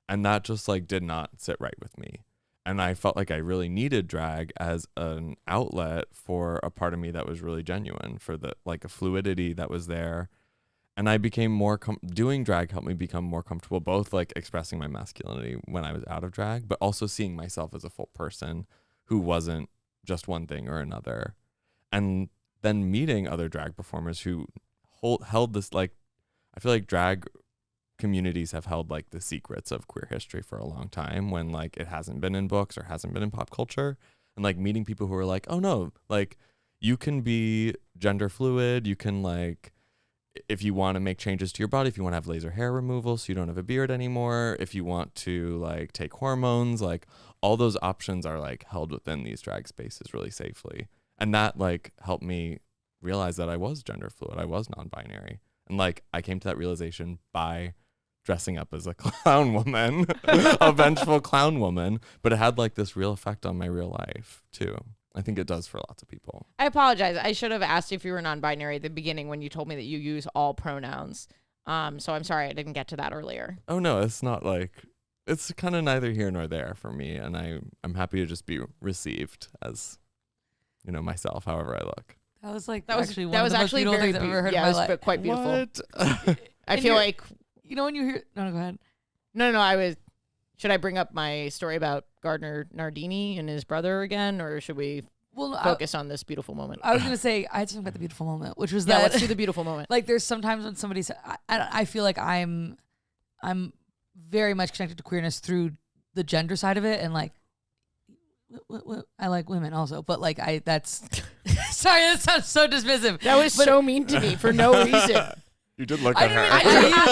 and that just like did not sit right with me. And I felt like I really needed drag as an outlet for a part of me that was really genuine, for the like a fluidity that was there. And I became more doing drag helped me become more comfortable, both like expressing my masculinity when I was out of drag, but also seeing myself as a full person who wasn't just one thing or another. And then meeting other drag performers who held this, like, I feel like drag communities have held like the secrets of queer history for a long time, when like it hasn't been in books or hasn't been in pop culture. And like meeting people who are like, oh no, like you can be gender fluid, you can like, if you want to make changes to your body, if you want to have laser hair removal so you don't have a beard anymore, if you want to like take hormones, like all those options are like held within these drag spaces really safely. And that like helped me realize that I was gender fluid, I was non-binary. And like I came to that realization by dressing up as a clown woman, a vengeful clown woman, but it had like this real effect on my real life too. I think it does for lots of people. I apologize. I should have asked if you were non-binary at the beginning when you told me that you use all pronouns. So I'm sorry I didn't get to that earlier. Oh no, it's not like, it's kind of neither here nor there for me, and I'm happy to just be received as, you know, myself, however I look. That was like That was actually one that of was the most actually beautiful very things I've ever heard yeah, in it my was life. quite beautiful. What? I And feel you're- like You know when you hear no, go ahead. no. Should I bring up my story about Gardner Nardini and his brother again, or should we Well, focus on this beautiful moment? I was gonna say I had something about the beautiful moment, which was Yeah, that let's do the beautiful moment. like there's sometimes when somebody says I feel like I'm very much connected to queerness through the gender side of it, and like I like women also, but like that's sorry, that sounds so dismissive. That was so mean to me for no reason. You did look I at didn't her.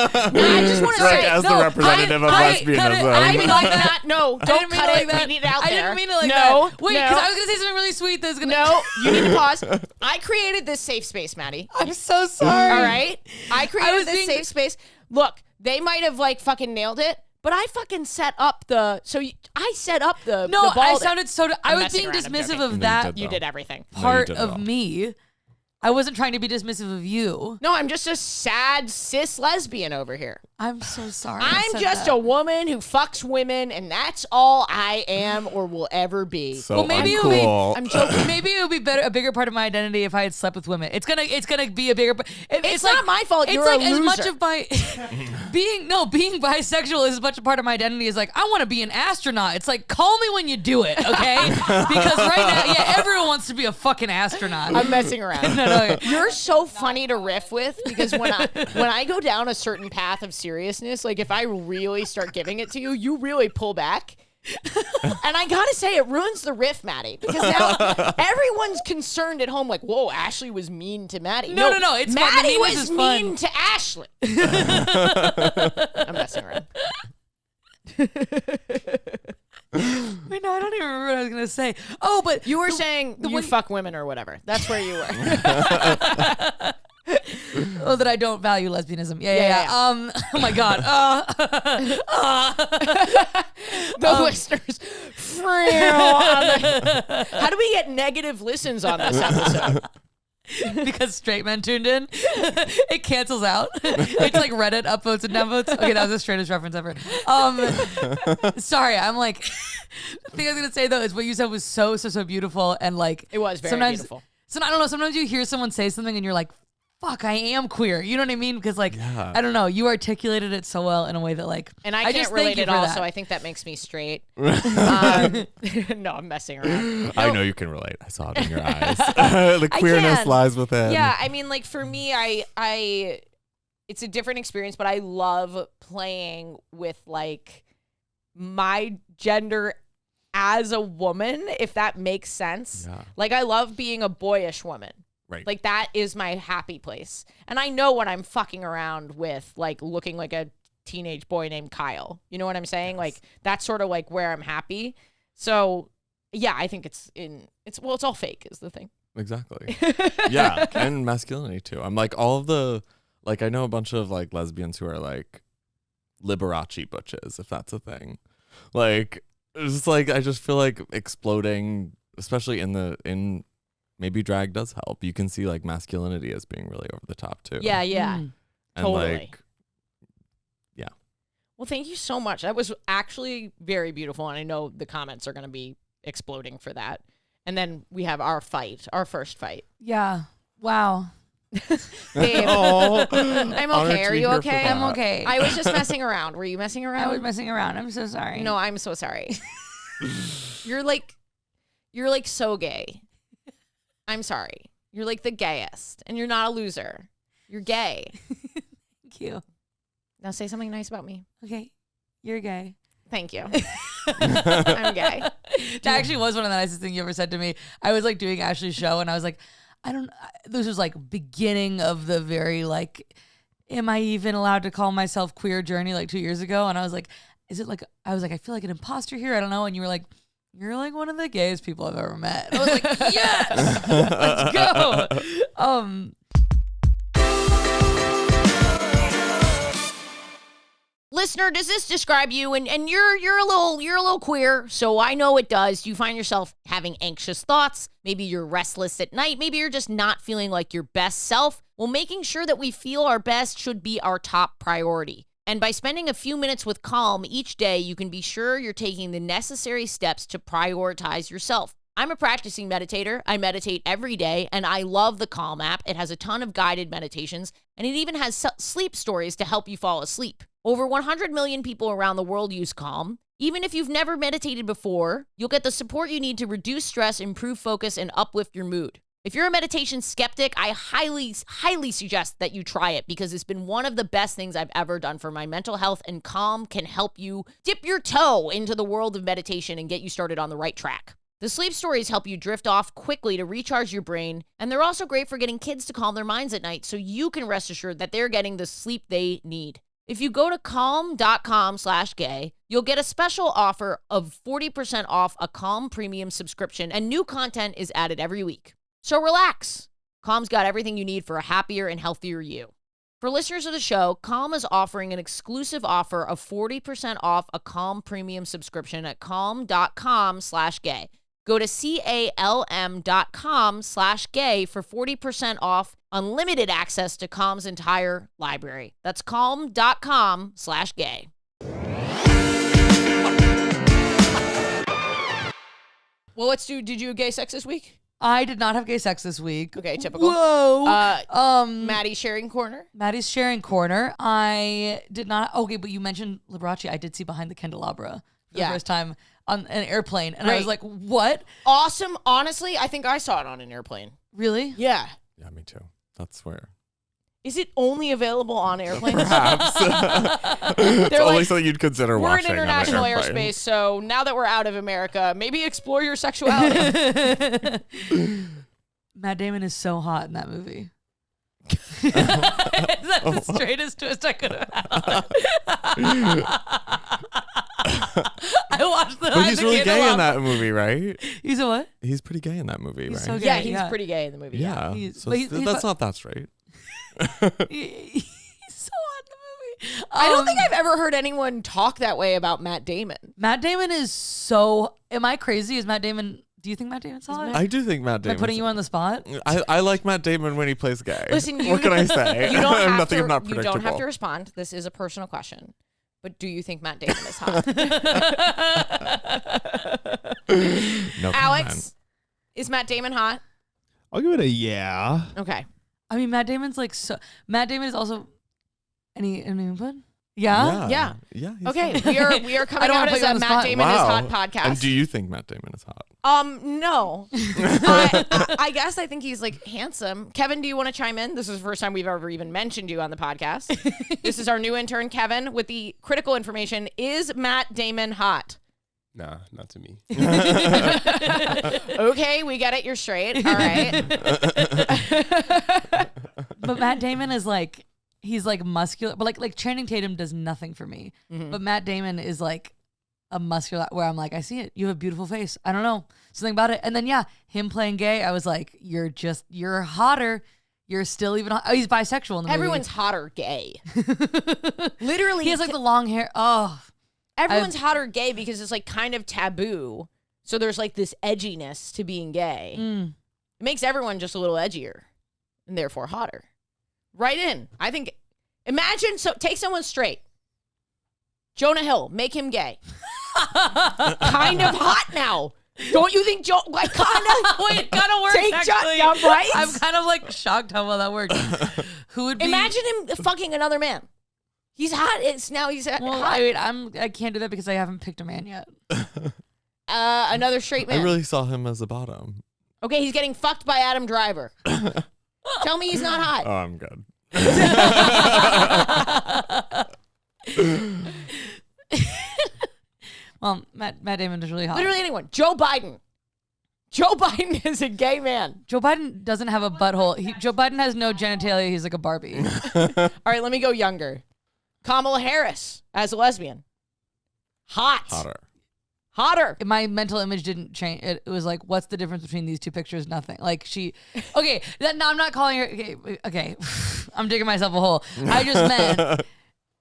I just want to Like, say, as the representative of lesbianism. I didn't mean like that. No, I don't didn't mean cut it it. like that. We need it out I there. didn't mean it like no, that. Wait, no. because I was gonna say something really sweet that's gonna. No, you need to pause. I created this safe space, Maddie. I'm so sorry. All right? I created was this being- safe space. Look, they might have like fucking nailed it, but I fucking set up the. I set up the. No, the ball I there. sounded so. I I'm was messing being around, I'm dismissive joking. of No, that You did everything. part did of well. me. I wasn't trying to be dismissive of you. No, I'm just a sad cis lesbian over here. I'm so sorry. I I'm said just that. a woman who fucks women, and that's all I am or will ever be. So Well, maybe it would be- uncool. I'm joking. Maybe it would be better, a bigger part of my identity if I had slept with women. It's gonna be a bigger. It's not my fault. It's You're like a as much loser. of my being bisexual is as much a part of my identity as like I want to be an astronaut. It's like call me when you do it, okay? Because right now, yeah, everyone wants to be a fucking astronaut. I'm messing around. no. You're so funny to riff with because when I go down a certain path of seriousness, like if I really start giving it to you, you really pull back. And I gotta say, it ruins the riff, Maddie, because now everyone's concerned at home, like, "Whoa, Ashley was mean to Maddie." No, it's fun. The Maddie meanness was is fun. mean to Ashley. I'm messing around. Wait, no, I don't even remember what I was gonna say. Oh, but You were saying you one- fuck women or whatever. That's where you were. that I don't value lesbianism. Yeah. Yeah. Oh my god. The listeners. How do we get negative listens on this episode? Because straight men tuned in, it cancels out. It's like Reddit upvotes and downvotes. Okay, that was the straightest reference ever. Sorry, I'm like, the thing I was gonna say though is what you said was so beautiful and like It was very sometimes, beautiful. So I don't know. Sometimes you hear someone say something and you're like, "Fuck, I am queer." You know what I mean? Because like, Yeah. I don't know. You articulated it so well in a way that like, And I just can't thank relate you at for all, that. so I think that makes me straight. No, I'm messing around. I know you can relate. I saw it in your eyes. The queerness can. lies within. Yeah, I mean, like for me, I, it's a different experience, but I love playing with like my gender as a woman, if that makes sense. Yeah. Like I love being a boyish woman. Right. Like that is my happy place. And I know when I'm fucking around with like looking like a teenage boy named Kyle. You know what I'm saying? Like that's sort of like where I'm happy. So yeah, I think it's all fake is the thing. Exactly. Yeah, and masculinity too. I'm like all of the like I know a bunch of like lesbians who are like Liberace butches, if that's a thing. Like it's just like I just feel like exploding, especially in maybe drag does help. You can see like masculinity as being really over the top too. Yeah. And totally. like yeah. Well, thank you so much. That was actually very beautiful. And I know the comments are going to be exploding for that. And then we have our first fight. yeah. Wow. Babe, Oh, I'm honored okay. to Are be you here for okay? that. I'm okay. I was just messing around. Were you messing around? I was messing around. I'm so sorry. No, I'm so sorry. You're like so gay. I'm sorry. You're like the gayest, and you're not a loser. You're gay. Thank you. Now say something nice about me. Okay. You're gay. Thank you. I'm gay. That actually was one of the nicest things you ever said to me. I was like doing Ashley's show and I was like, this was like beginning of the very like, am I even allowed to call myself queer journey like 2 years ago? And I was like, I feel like an imposter here. I don't know. And you were like, you're like one of the gayest people I've ever met. And I was like, yes, let's go. Listener, does this describe you? And you're a little queer, so I know it does. Do you find yourself having anxious thoughts? Maybe you're restless at night. Maybe you're just not feeling like your best self. Well, making sure that we feel our best should be our top priority. And by spending a few minutes with Calm each day, you can be sure you're taking the necessary steps to prioritize yourself. I'm a practicing meditator. I meditate every day, and I love the Calm app. It has a ton of guided meditations, and it even has sleep stories to help you fall asleep. Over 100 million people around the world use Calm. Even if you've never meditated before, you'll get the support you need to reduce stress, improve focus, and uplift your mood. If you're a meditation skeptic, I highly suggest that you try it because it's been one of the best things I've ever done for my mental health, and Calm can help you dip your toe into the world of meditation and get you started on the right track. The sleep stories help you drift off quickly to recharge your brain, and they're also great for getting kids to calm their minds at night so you can rest assured that they're getting the sleep they need. If you go to calm.com/gay, you'll get a special offer of 40% off a Calm premium subscription, and new content is added every week. So relax. Calm's got everything you need for a happier and healthier you. For listeners of the show, Calm is offering an exclusive offer of 40% off a Calm premium subscription at calm.com/gay. Go to calm.com/gay for 40% off unlimited access to Calm's entire library. That's calm.com/gay. Well, did you have gay sex this week? I did not have gay sex this week. Okay, typical. Whoa. Maddie sharing corner. Maddie's sharing corner. I did not. Okay, but you mentioned Liberace. I did see Behind the Candelabra for the first time on an airplane, and I was like, "What? Awesome!" Honestly, I think I saw it on an airplane. Really? Yeah. Yeah, me too. That's where. Is it only available on airplanes? Perhaps. It's They're only like, so you'd consider we're in watching international on an airplane. airspace, so now that we're out of America, maybe explore your sexuality. Matt Damon is so hot in that movie. Is that the straightest twist I could have had on it? I watched the. But he's really gay in that movie, right? He's a what? He's pretty gay in that movie, He's right? so gay. Yeah, he's pretty gay in the movie. Yeah. He's- So but he's that's not that straight. He's so hot in the movie. I don't think I've ever heard anyone talk that way about Matt Damon. Matt Damon is so. Am I crazy? Is Matt Damon? Do you think Matt Damon's hot? I do think Matt Am I Damon. putting you on the spot? I like Matt Damon when he plays gay. Listen, what can I say? You don't have Nothing to. if not You predictable. don't have to respond. This is a personal question. But do you think Matt Damon is hot? No Alex, comment. is Matt Damon hot? I'll give it a yeah. Okay. I mean, Matt Damon's like so. Matt Damon is also. Any input? Yeah. Yeah. Yeah. he's Okay, hot. we are I coming don't out wanna put as you on a the Matt spot. Damon is Wow. hot podcast. And do you think Matt Damon is hot? No. I guess I think he's like handsome. Kevin, do you want to chime in? This is the first time we've ever even mentioned you on the podcast. This is our new intern, Kevin, with the critical information. Is Matt Damon hot? Nah, not to me. Okay, we get it. You're straight. All right. But Matt Damon is like, he's like muscular, but like Channing Tatum does nothing for me. But Matt Damon is like a muscular, where I'm like, I see it. You have a beautiful face. I don't know, something about it. And then him playing gay, I was like, you're hotter. You're still even. Oh, he's bisexual in the movie. Everyone's hotter gay. Literally, He has like the long hair. Oh, everyone's hotter gay because it's like kind of taboo. So there's like this edginess to being gay. It makes everyone just a little edgier and therefore hotter. Right in. I think. Imagine take someone straight. Jonah Hill, make him gay. Kind of hot now. Don't you think like kind of wait, it kind of works. take Actually, right? I'm kind of like shocked how well that worked. Who would be? Imagine him fucking another man. He's hot. He's hot. Well, I can't do that because I haven't picked a man yet. Another straight man. I really saw him as a bottom. Okay, he's getting fucked by Adam Driver. Tell me he's not hot. Oh, I'm good. Well, Matt Damon is really hot. Literally anyone. Joe Biden. Joe Biden is a gay man. Joe Biden doesn't have a butthole. Joe Biden has no genitalia. He's like a Barbie. All right, let me go younger. Kamala Harris as a lesbian. Hot. Hotter. My mental image didn't change. It was like, what's the difference between these two pictures? Nothing. Like okay, no, I'm not calling her. Okay. I'm digging myself a hole. I just meant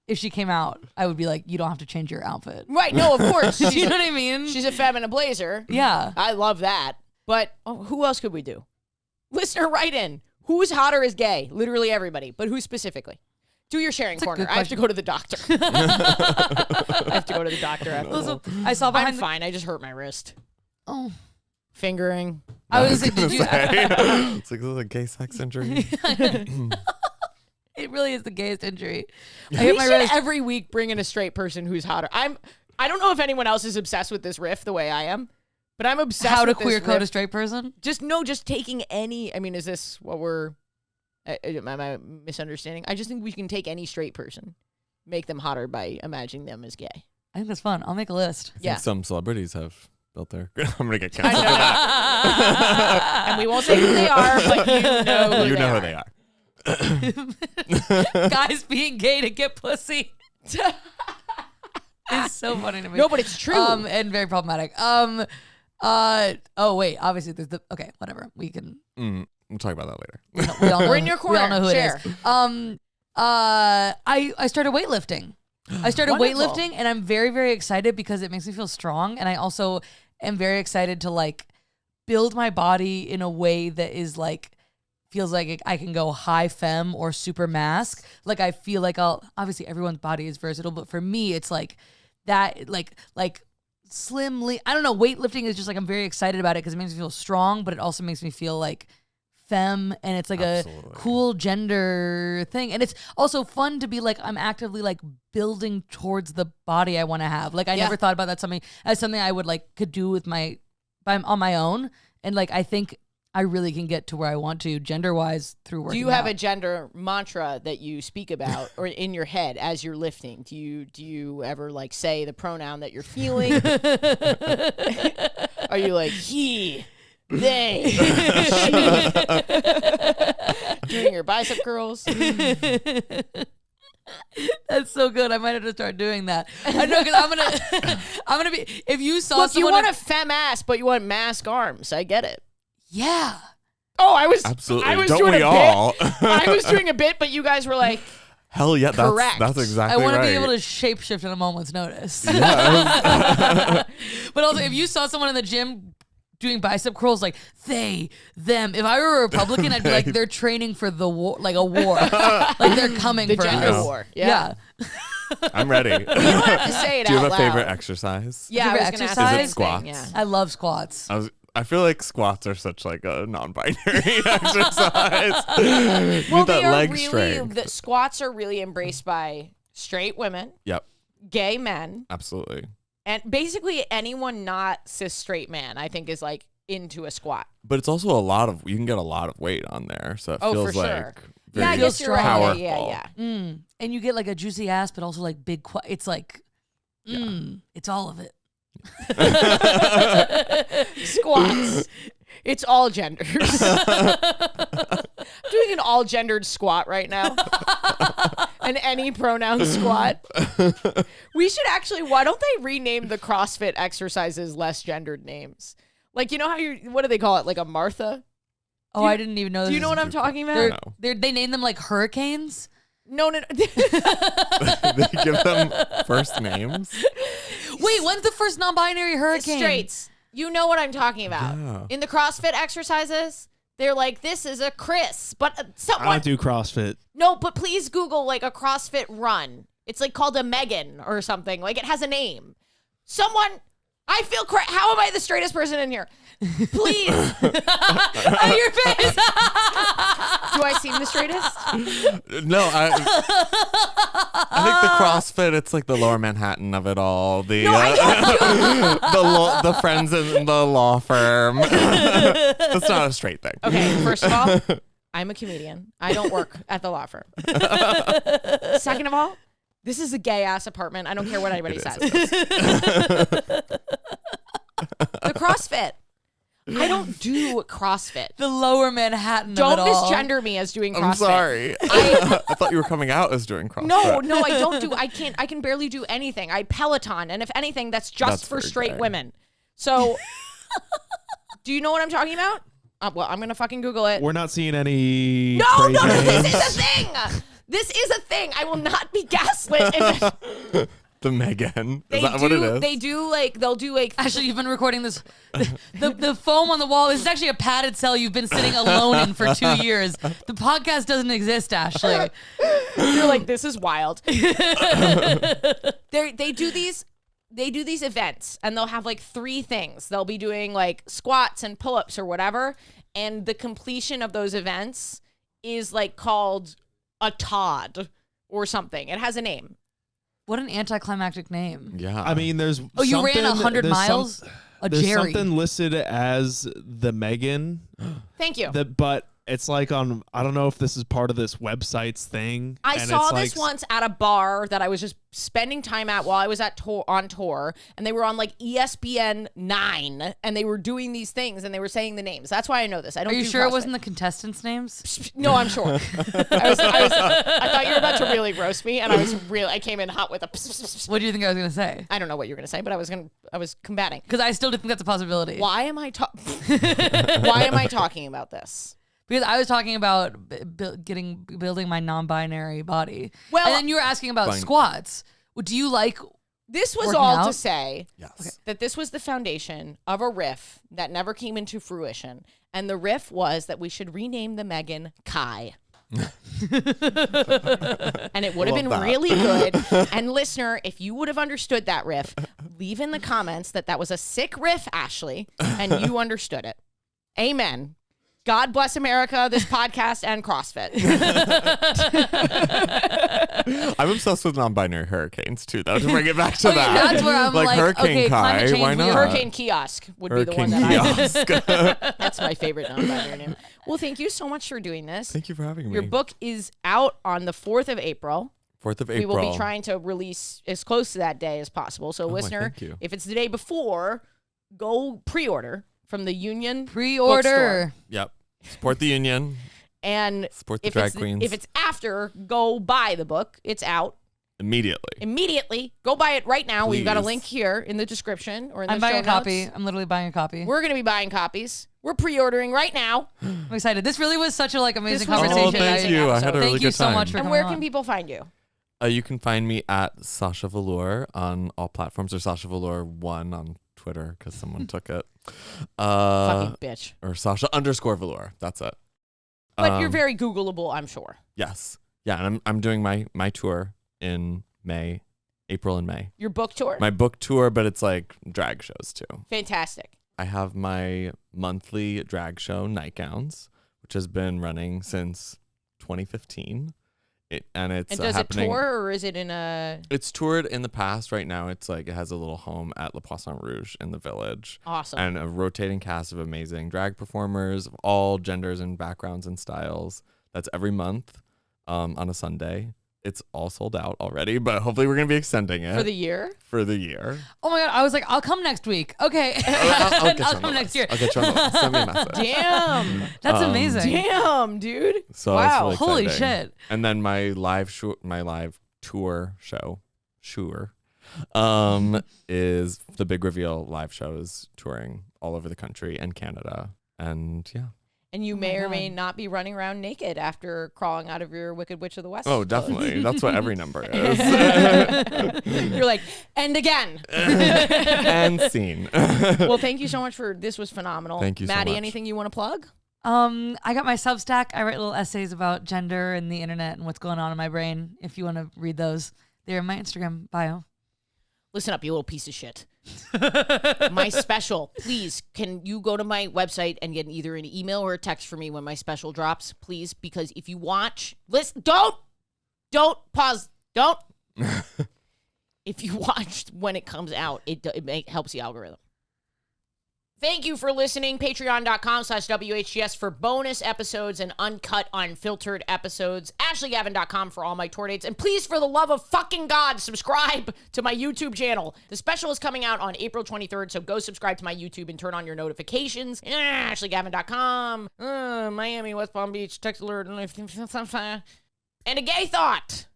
if she came out, I would be like, you don't have to change your outfit. Right, no, of course. Do you know what I mean? She's a femme in a blazer. Yeah. I love that. But who else could we do? Listener, write in. Who's hotter is gay? Literally everybody. But who specifically? Do your sharing That's a corner. good I have to go to the doctor. I have to go to the doctor after this. Also, I saw I'm behind. fine. I just hurt my wrist. Oh. Fingering. I was like, did you? It's like, this is a gay sex injury. It really is the gayest injury. I We hit my should wrist. every week bring in a straight person who's hotter. I don't know if anyone else is obsessed with this riff the way I am, but I'm obsessed How to with queer this code a riff. straight person? Just taking any. I mean, is this what we're? Am I misunderstanding? I just think we can take any straight person, make them hotter by imagining them as gay. I think that's fun. I'll make a list. I think Yeah. some celebrities have built there. I'm gonna get canceled for know. that. And we won't say who they are, but You know who they are. Guys being gay to get pussy. It's so funny to me. No, but it's true. And very problematic. Oh wait, obviously there's okay, whatever. We can We'll talk about that later. we all know, We're in your corner. We all know who Share. it is. I started weightlifting. Wonderful. And I'm very, very excited because it makes me feel strong. And I also am very excited to like build my body in a way that is like feels like I can go high femme or super mask. Like I feel like obviously everyone's body is versatile, but for me it's like that like slimly. I don't know. Weightlifting is just like I'm very excited about it because it makes me feel strong, but it also makes me feel like femme, and it's like Absolutely. a cool gender thing, and it's also fun to be like I'm actively like building towards the body I want to have. Like I never thought about that as something I would like could do with on my own, and like I think I really can get to where I want to gender wise through working. Do you have out. a gender mantra that you speak about or in your head as you're lifting? Do you ever like say the pronoun that you're feeling? Are you like he, they, she? Doing your bicep curls? That's so good. I might have to start doing that. I know because I'm gonna be. If you saw Look, you someone, want a femme ass, but you want mask arms. I get it. yeah. Oh, I was Absolutely. I was Don't doing we a all? bit. I was doing a bit, but you guys were like, Hell yeah, Correct. that's I exactly want right. to be able to shapeshift at a moment's notice. Yeah, But also, if you saw someone in the gym doing bicep curls, like they, them. If I were a Republican, I'd be like, they're training for the war, like a war, like they're coming the for gender us. war. Yeah. I'm ready. You don't have to say it Do you out have a favorite loud. exercise? Yeah, I Favorite was gonna ask exercise? the Is it same squats? thing. Yeah. I love squats. I feel like squats are such like a non-binary exercise. Well, Need that they are leg really strength. the squats are really embraced by straight women, Yep, gay men, absolutely. and basically anyone not cis straight man. I think is like into a squat. But it's also you can get a lot of weight on there, so it Oh, feels for like sure. very Yeah, I guess you're right. powerful. Yeah. And you get like a juicy ass, but also like big. It's like, it's all of it. Squats. It's all genders. I'm doing an all gendered squat right now. An any pronoun squat. We should actually, why don't they rename the CrossFit exercises less gendered names? Like, you know how what do they call it? Like a Martha? Oh, I didn't even know. Do you know what I'm talking about? No. They name them like hurricanes. No. They give them first names. Wait, when's the first non-binary hurricane? Straights. You know what I'm talking about. Yeah. In the CrossFit exercises, they're like, this is a Chris. But I someone. don't do CrossFit. No, but please Google like a CrossFit run. It's like called a Megan or something. Like it has a name. Someone. I feel how am I the straightest person in here? Please. Oh, your face. Do I seem the straightest? No, I think the CrossFit, it's like the lower Manhattan of it all. The the friends in the law firm. That's not a straight thing. Okay, first of all, I'm a comedian. I don't work at the law firm. Second of all, this is a gay ass apartment. I don't care what anybody says. The CrossFit. I don't do CrossFit. The lower Manhattan of Don't it all. misgender me as doing CrossFit. I'm sorry. I thought you were coming out as doing CrossFit. No, I don't do. I can barely do anything. I Peloton, and if anything, that's just That's for very straight gay. women. So, do you know what I'm talking about? Well, I'm gonna fucking Google it. We're not seeing any. No, crazy this names. is a thing. This is a thing. I will not be gaslit. The Megan. Is that what it is? They do like they'll do like Actually, you've been recording this. The foam on the wall. This is actually a padded cell you've been sitting alone in for 2 years. The podcast doesn't exist, Ashley. You're like, this is wild. They do these events and they'll have like 3 things. They'll be doing like squats and pull-ups or whatever, and the completion of those events is like called a Todd or something. It has a name. What an anticlimactic name. Yeah. I mean, there's. Oh, you ran something- 100 there's miles? some- A There's Jerry. something listed as the Megan, Thank you. but It's like on, I don't know if this is part of this website's thing. I and saw it's this once at a bar that I was just spending time at while I was on tour, and they were on like ESPN 9, and they were doing these things, and they were saying the names. That's why I know this. I don't. Are you do sure it CrossFit. wasn't the contestants' names? No, I'm sure. I thought you were about to really roast me, and I came in hot with a. What do you think I was gonna say? I don't know what you're gonna say, but I was combating. Because I still do think that's a possibility. Why am I Why am I talking about this? Because I was talking about building my non-binary body. Well, and then you were asking about Fine. squats. Well, do you like? This was Working all out? to say Yes. that this was the foundation of a riff that never came into fruition, and the riff was that we should rename the Megan Kai. And it would have been Love that. really good. And listener, if you would have understood that riff, leave in the comments that was a sick riff, Ashley, and you understood it. Amen. God bless America, this podcast, and CrossFit. I'm obsessed with non-binary hurricanes too, though. To bring it back to Okay, that, that's where I'm like, Hurricane okay, climate Kai, change, why we not? are- Hurricane Kiosk would be the one Hurricane that Kiosk. That's my favorite non-binary name. Well, thank you so much for doing this. Thank you for having me. Your book is out on the 4th of April. 4th of We April. will be trying to release as close to that day as possible. So, listener, thank you. if it's the day before, go pre-order from the Union Pre-order. bookstore. Yep. Support the union. And Support the if drag it's queens. if it's after, go buy the book. It's out Immediately. immediately. Go buy it right now. We've got a Please. link here in the description or in the I'm buying show a copy. notes. I'm literally buying a copy. We're going to be buying copies. We're pre-ordering right now. I'm excited. This really was such a amazing This was conversation. an thank you. I had a Thank really you good so time. much for And coming where on. can people find you? You can find me at Sasha Velour on all platforms, or Sasha Velour 1 on Twitter because someone took it. Fucking bitch. Or Sasha_Velour. That's it. But you're very Googleable, I'm sure. Yes. Yeah, and I'm doing my tour in May, April and May. Your book tour? My book tour, but it's like drag shows too. Fantastic. I have my monthly drag show, Nightgowns, which has been running since 2015. It's And does happening. it tour or is it in a... It's toured in the past. Right now, it's like it has a little home at Le Poisson Rouge in the Village. Awesome. And a rotating cast of amazing drag performers of all genders and backgrounds and styles. That's every month on a Sunday. It's all sold out already, but hopefully we're going to be extending it For the year? for the year. Oh my God. I was like, I'll come next week. Okay. I'll get you I'll on come the next list. year. I'll get you on the list. Send me a message. Damn. That's amazing. Damn, dude. So Wow. it's really Holy exciting. shit. And then my live tour show, is the Big Reveal live show is touring all over the country and Canada. And yeah. And you Oh may my or may God. not be running around naked after crawling out of your Wicked Witch of the West. Oh, definitely. That's what every number is. You're like, and again. And scene. Well, thank you so much this was phenomenal. Thank you so Maddie, much. anything you want to plug? I got my Substack. I write little essays about gender and the internet and what's going on in my brain. If you want to read those, they're in my Instagram bio. Listen up, you little piece of shit. My special, please, can you go to my website and get either an email or a text for me when my special drops, please? Because if you watch, listen, don't pause, don't. If you watch when it comes out, it helps the algorithm. Thank you for listening. Patreon.com/WHGS for bonus episodes and uncut, unfiltered episodes. AshleyGavin.com for all my tour dates. And please, for the love of fucking God, subscribe to my YouTube channel. The special is coming out on April 23rd, so go subscribe to my YouTube and turn on your notifications. AshleyGavin.com. Miami, West Palm Beach, text alert. And a gay thought.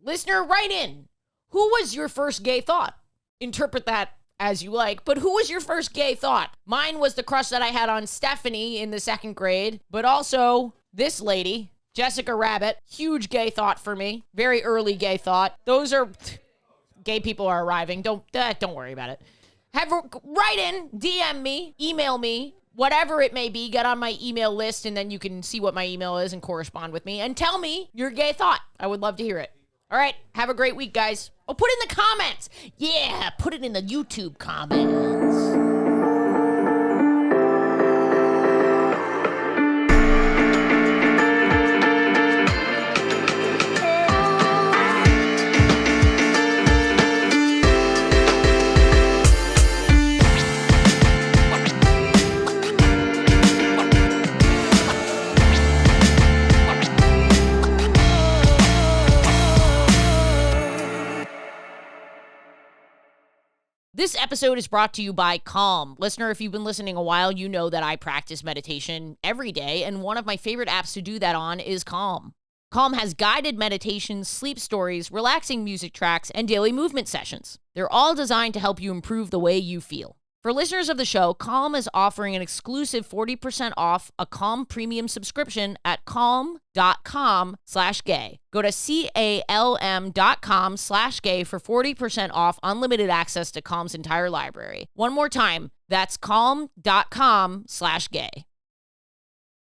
Listener, write in. Who was your first gay thought? Interpret that as you like, but who was your first gay thought? Mine was the crush that I had on Stephanie in the 2nd grade, but also this lady, Jessica Rabbit. Huge gay thought for me. Very early gay thought. Those are... Gay people are arriving. Don't worry about it. Write in, DM me, email me, whatever it may be. Get on my email list, and then you can see what my email is and correspond with me. And tell me your gay thought. I would love to hear it. All right, have a great week, guys. Oh, put it in the comments. Yeah, put it in the YouTube comments. This episode is brought to you by Calm. Listener, if you've been listening a while, you know that I practice meditation every day, and one of my favorite apps to do that on is Calm. Calm has guided meditations, sleep stories, relaxing music tracks, and daily movement sessions. They're all designed to help you improve the way you feel. For listeners of the show, Calm is offering an exclusive 40% off a Calm premium subscription at calm.com/gay. Go to calm.com/gay for 40% off unlimited access to Calm's entire library. One more time, that's calm.com/gay.